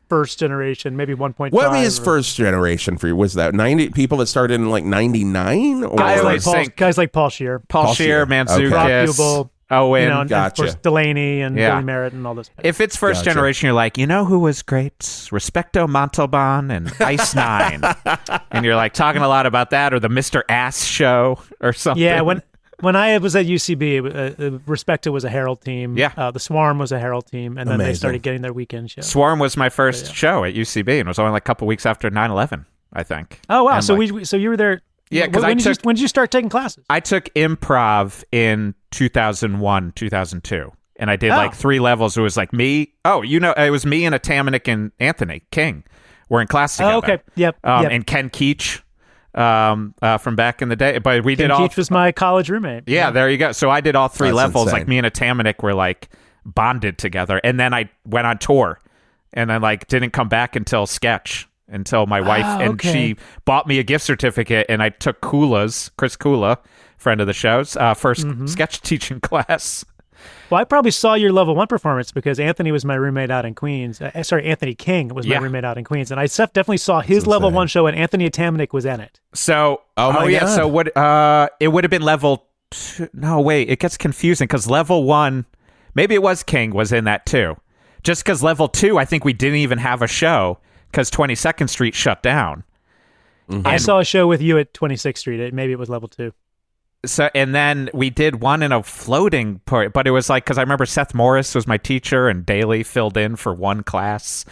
first generation, maybe 1.5. What is first generation for you? Was that 90 people that started in 99? Or guys like Paul Scheer. Paul Scheer, Manzukis. Owen, gotcha. Of course, Delaney and Billy Merritt and all this. If it's first generation, you're like, who was great? Respecto Montalban and Ice Nine. And you're talking a lot about that, or the Mr. Ass show or something. Yeah, when I was at UCB, Respecto was a Herald team. Yeah. The Swarm was a Herald team, and then they started getting their weekend show. Swarm was my first show at UCB, and it was only a couple weeks after 9/11, I think. Oh, wow. And so you were there. Yeah, because when did you start taking classes? I took improv in 2001, 2002. And I did 3 levels. It was me. Oh, it was me and a Tamanic and Anthony King were in class together. Oh, okay. Yep. And Ken Keach from back in the day. But we did all. Keach was my college roommate. Yeah, there you go. So I did all 3 That's levels. insane. Like me and Atamanik were like bonded together, and then I went on tour, and then like didn't come back until sketch. Until my wife and she bought me a gift certificate, and I took Chris Kula, friend of the show's, first sketch teaching class. Well, I probably saw your level 1 performance because Anthony was my roommate out in Queens. Anthony King was my roommate out in Queens, and I definitely saw his level 1 show, and Anthony Atamanik was in it. So, God. So what? It would have been level 2. No, wait, it gets confusing because level 1, maybe it was King was in that too. Just because level 2, I think we didn't even have a show. Because 22nd Street shut down. I saw a show with you at 26th Street. Maybe it was level 2. So, and then we did one in a floating part, but it was like, because I remember Seth Morris was my teacher and Daly filled in for one class.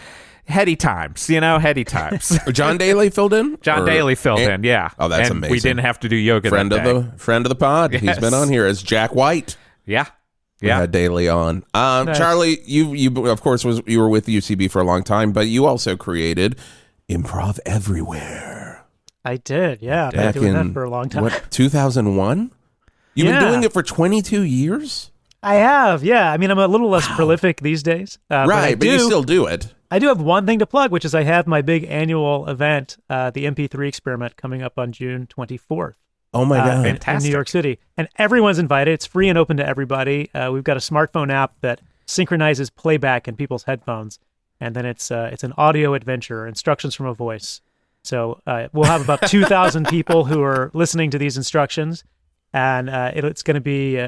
Heady times, heady times. John Daly filled in? Daly filled in, yeah. Oh, that's and amazing. We didn't have to do yoga friend that day. Friend of the pod. Yes. He's been on here as Jack White. Yeah. We had Daly on. Nice. Charlie, you of course you were with UCB for a long time, but you also created Improv Everywhere. I did, yeah. I've been doing that for a long time. What, 2001? You've been doing it for 22 years? I have, yeah. I mean, I'm a little less prolific these days. Right, but you still do it. I do have one thing to plug, which is I have my big annual event, the MP3 Experiment, coming up on June 24th. Oh my God. In New York City. And everyone's invited. It's free and open to everybody. We've got a smartphone app that synchronizes playback in people's headphones. And then it's an audio adventure, instructions from a voice. So we'll have about 2,000 people who are listening to these instructions. And it's going to be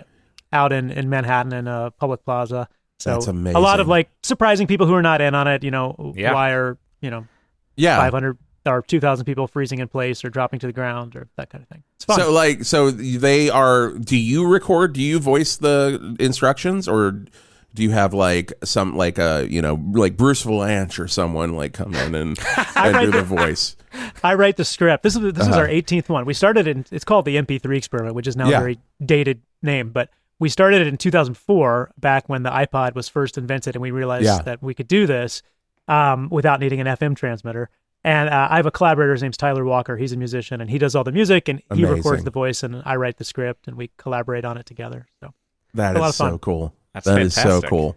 out in Manhattan in a public plaza. So that's amazing. A lot of like surprising people who are not in on it. Why are 500 or 2,000 people freezing in place or dropping to the ground or that kind of thing. It's fun. So they are. Do you record? Do you voice the instructions, or do you have like some like Bruce Valanche or someone like come in and do the voice? I write the script. This is our 18th one. We started it's called the MP3 Experiment, which is now a very dated name, but we started it in 2004, back when the iPod was first invented, and we realized that we could do this without needing an FM transmitter. And I have a collaborator. His name's Tyler Walker. He's a musician, and he does all the music, and he records the voice, and I write the script, and we collaborate on it together. So that is so cool. That is so cool.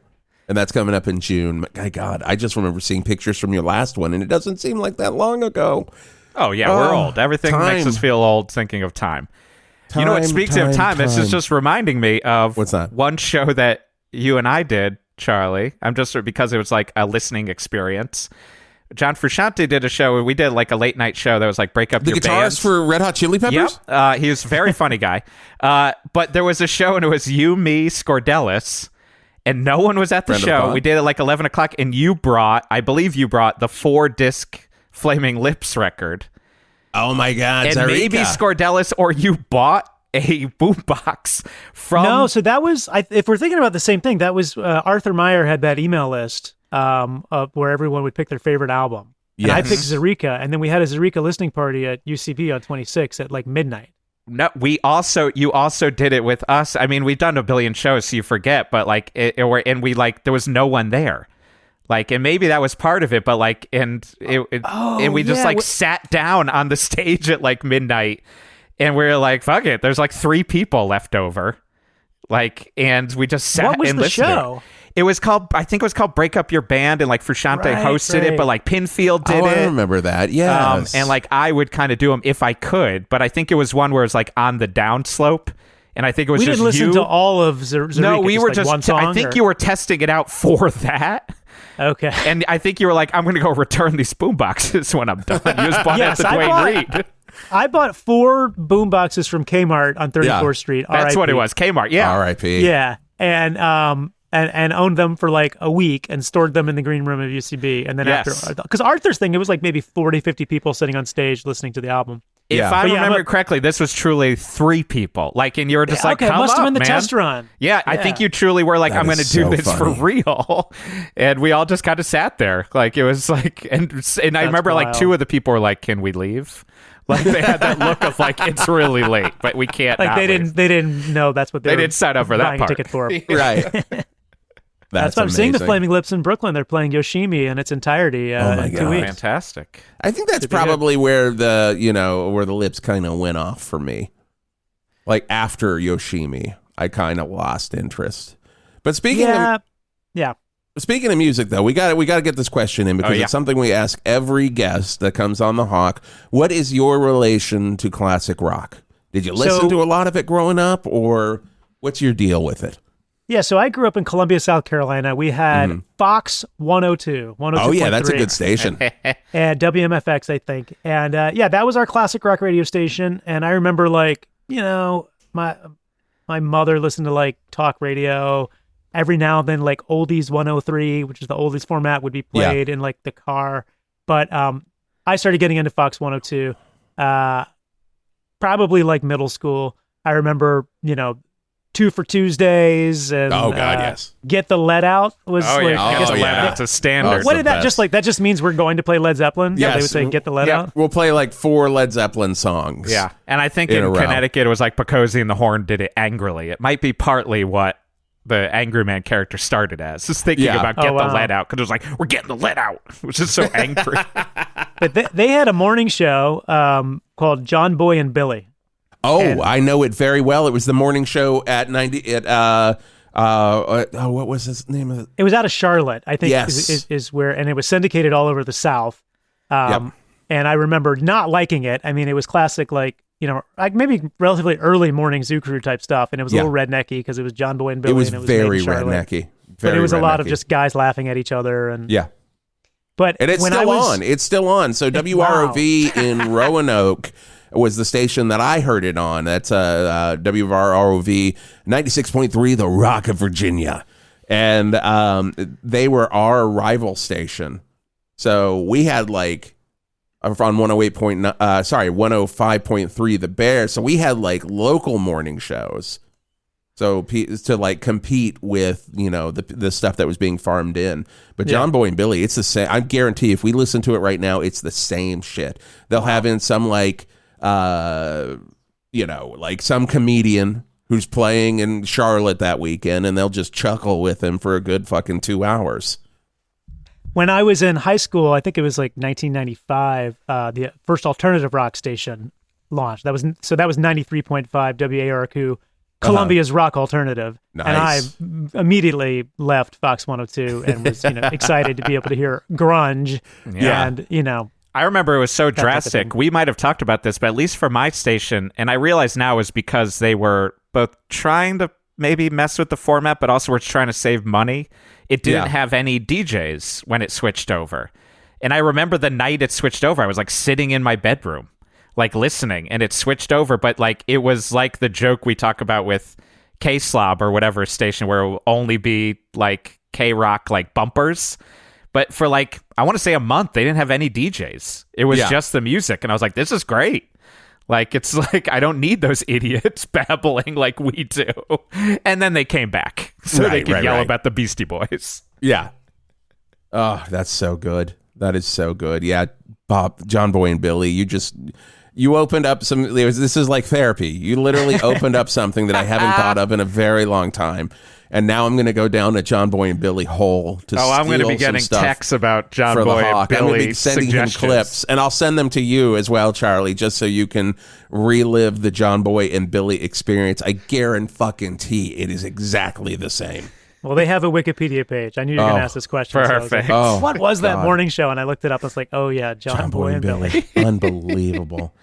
And that's coming up in June. My God, I just remember seeing pictures from your last one, and it doesn't seem like that long ago. Oh, yeah, we're old. Everything makes us feel old thinking of time. You know what? Speaking of time, this is just reminding me of what's that? One show that you and I did, Charlie. Because it was like a listening experience. John Frusciante did a show. We did like a late night show that was like break up the your guitarist bands. for Red Hot Chili Peppers. Yep. He was a very funny guy. But there was a show, and it was you, me, Scordelis, and no one was at the show. We did it like 11 o'clock, and I believe you brought the 4-disc Flaming Lips record. Oh my God! And Zarica. maybe Scordelis or you bought a boombox from. No, so that was. If we're thinking about the same thing, that was Arthur Meyer had that email list where everyone would pick their favorite album. And I picked Zarica, and then we had a Zarica listening party at UCB on 26 at like midnight. No, you also did it with us. I mean, we've done a billion shows, so you forget, but like, there was no one there. Like, and maybe that was part of it, but like, and we just sat down on the stage at like midnight, and we were like, fuck it, there's like 3 people left over. Like, and we just sat and listened. What was the show? It was called, I think it was called Break Up Your Band, and like Frusciante hosted it, but like Pinfield did it. I remember that, yes. And like I would kind of do them if I could, but I think it was one where it was like on the downslope. And I think it was we just didn't listen to all of Zarica. No, we were like just one song, I think you were testing it out for that. Okay. And I think you were like, I'm going to go return these boomboxes when I'm done. You just bought at the Dwayne Reed. I bought 4 boomboxes from Kmart on 34th Street. That's what it was. Kmart. Yeah. R.I.P. Yeah. And owned them for like a week and stored them in the green room of UCB. And then after, because Arthur's thing, it was like maybe 40, 50 people sitting on stage listening to the album. If I remember correctly, this was truly 3 people. Like, and you were just like, come must up, have been the man. test run. Yeah, I think you truly were like, I'm going to do this for real. And we all just kind of sat there. Like, it was like, and I remember like 2 of the people were like, can we leave? Like, they had that look of like, it's really late, but we can't. Like, they didn't know that's what they didn't sign up for that buying part. a ticket for. Right. That's what I'm seeing. The Flaming Lips in Brooklyn. They're playing Yoshimi in its entirety in 2 weeks. Fantastic. I think that's probably where the Lips kind of went off for me. Like after Yoshimi, I kind of lost interest. But speaking of music, though, we got to get this question in because it's something we ask every guest that comes on the Hawk. What is your relation to classic rock? Did you listen to a lot of it growing up, or what's your deal with it? Yeah, so I grew up in Columbia, South Carolina. We had Fox 102. Oh, yeah, that's a good station. And WMFX, I think. And that was our classic rock radio station. And I remember, my mother listened to, talk radio. Every now and then, Oldies 103, which is the oldies format, would be played in, the car. But I started getting into Fox 102 probably, middle school. I remember, 2 for Tuesdays and Get the Let Out was That's a standard. What did that that just means we're going to play Led Zeppelin? Yes. They would say Get the Let Out. We'll play 4 Led Zeppelin songs. Yeah. And I think in Connecticut it was Pocosi and the Horn did it angrily. It might be partly what the Angry Man character started as. Just thinking about Get the Let Out, because it was we're getting the let out, which is so angry. But they had a morning show called John Boy and Billy. Oh, I know it very well. It was the morning show at 90. What was his name of it? It was out of Charlotte, I think. Yes. Is where, and it was syndicated all over the South. And I remember not liking it. I mean, it was classic, maybe relatively early morning Zoo Crew type stuff, and it was a little rednecky because it was John Boy and Billy. It was and it was very rednecky. But it was a lot of just guys laughing at each other, and But and it's still on. It's still on. So WROV in Roanoke was the station that I heard it on. That's WROV 96.3, the Rock of Virginia. And they were our rival station. So we had on 105.3, the Bear. So we had local morning shows. So to compete with, the stuff that was being farmed in. But John Boy and Billy, it's the same. I guarantee if we listen to it right now, it's the same shit. They'll have in some some comedian who's playing in Charlotte that weekend, and they'll just chuckle with him for a good fucking 2 hours. When I was in high school, I think it was 1995, the first alternative rock station launched. That was 93.5 WARQ, Columbia's rock alternative. Nice. And I immediately left Fox 102 and was excited to be able to hear grunge. And I remember it was so drastic. We might have talked about this, but at least for my station, and I realize now is because they were both trying to maybe mess with the format, but also were trying to save money. It didn't have any DJs when it switched over. And I remember the night it switched over, I was sitting in my bedroom, listening, and it switched over. But it was the joke we talk about with K-SLOB or whatever station where it will only be K-Rock bumpers. But for I want to say a month, they didn't have any DJs. It was just the music. And I was this is great. It's I don't need those idiots babbling like we do. And then they came back so they could yell about the Beastie Boys. Yeah. Oh, that's so good. That is so good. Yeah, John Boy and Billy, you opened up this is like therapy. You literally opened up something that I haven't thought of in a very long time. And now I'm going to go down a John Boy and Billy hole to I'm going to be getting texts about John Boy and Billy. I'm going to be sending him clips, and I'll send them to you as well, Charlie, just so you can relive the John Boy and Billy experience. I guarantee it is exactly the same. Well, they have a Wikipedia page. I knew you were going to ask this question. Perfect. So what was that morning show? And I looked it up. I was John Boy and Billy. Unbelievable.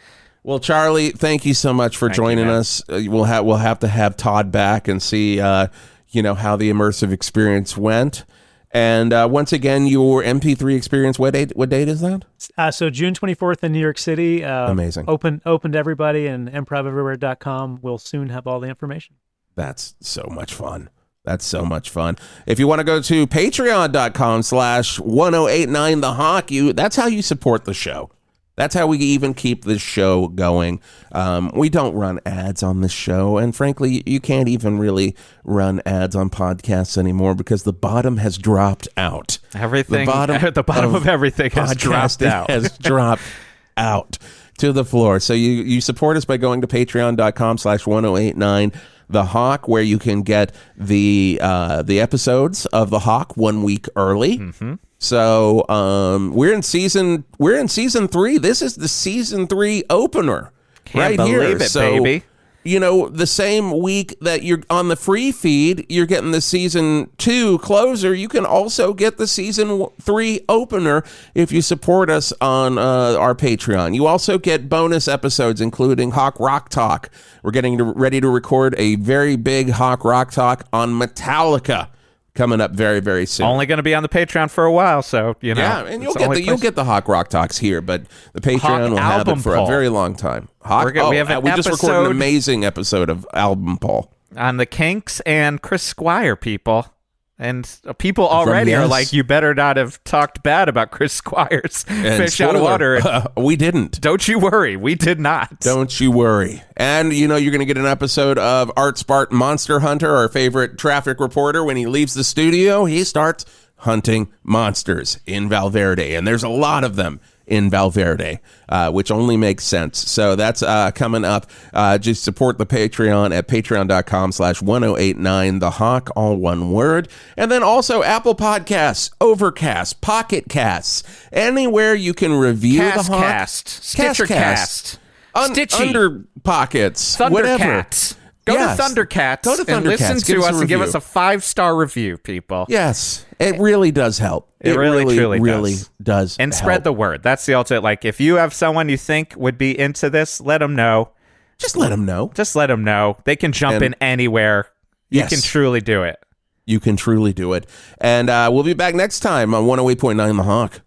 Well, Charlie, thank you so much for joining us. We'll have to have Todd back and see how the immersive experience went. And once again, your MP3 experience, what date is that? So June 24th in New York City. Amazing. Open to everybody, and improveverywhere.com will soon have all the information. That's so much fun. That's so much fun. If you want to go to patreon.com/1089thehawk, that's how you support the show. That's how we even keep this show going. We don't run ads on this show, and frankly, you can't even really run ads on podcasts anymore because the bottom has dropped out. Everything, the bottom of everything has dropped out. Has dropped out to the floor. So you support us by going to patreon.com/1089 The Hawk, where you can get the episodes of The Hawk 1 week early. Mm-hmm. So we're in season 3. This is the season 3 opener. Can't right believe here. it, So, baby. You know, the same week that you're on the free feed, you're getting the season 2 closer. You can also get the season 3 opener if you support us on our Patreon. You also get bonus episodes, including Hawk Rock Talk. We're getting ready to record a very big Hawk Rock Talk on Metallica coming up very, very soon. Only going to be on the Patreon for a while, so, you know. Yeah, and you'll get the Hawk Rock Talks here, but the Patreon Hawk will have it for album a very long time. Hawk, we have an we just recorded episode- an amazing episode of Album Poll. On the Kinks and Chris Squire, people. And people already are like, you better not have talked bad about Chris Squire's Fish Out of Water. We didn't. Don't you worry. We did not. Don't you worry. And, you know, you're going to get an episode of Art Spartan Monster Hunter, our favorite traffic reporter. When he leaves the studio, he starts hunting monsters in Val Verde. And there's a lot of them in Val Verde, which only makes sense. So that's coming up. Just support the Patreon at patreon.com/1089 The Hawk, all one word. And then also Apple Podcasts, Overcast, Pocket Casts, anywhere you can review The Hawk. Cast, Stitcher Cast, Stitchy, Under Pockets, whatever. Thundercats. Go to Thundercats and listen to us and give us a 5-star review, people. Yes, it really does help. It really truly does. And spread the word. That's the ultimate. Like, if you have someone you think would be into this, let them know. Just let them know. Just let them know. They can jump in anywhere. You can truly do it. You can truly do it. And we'll be back next time on 108.9 The Hawk.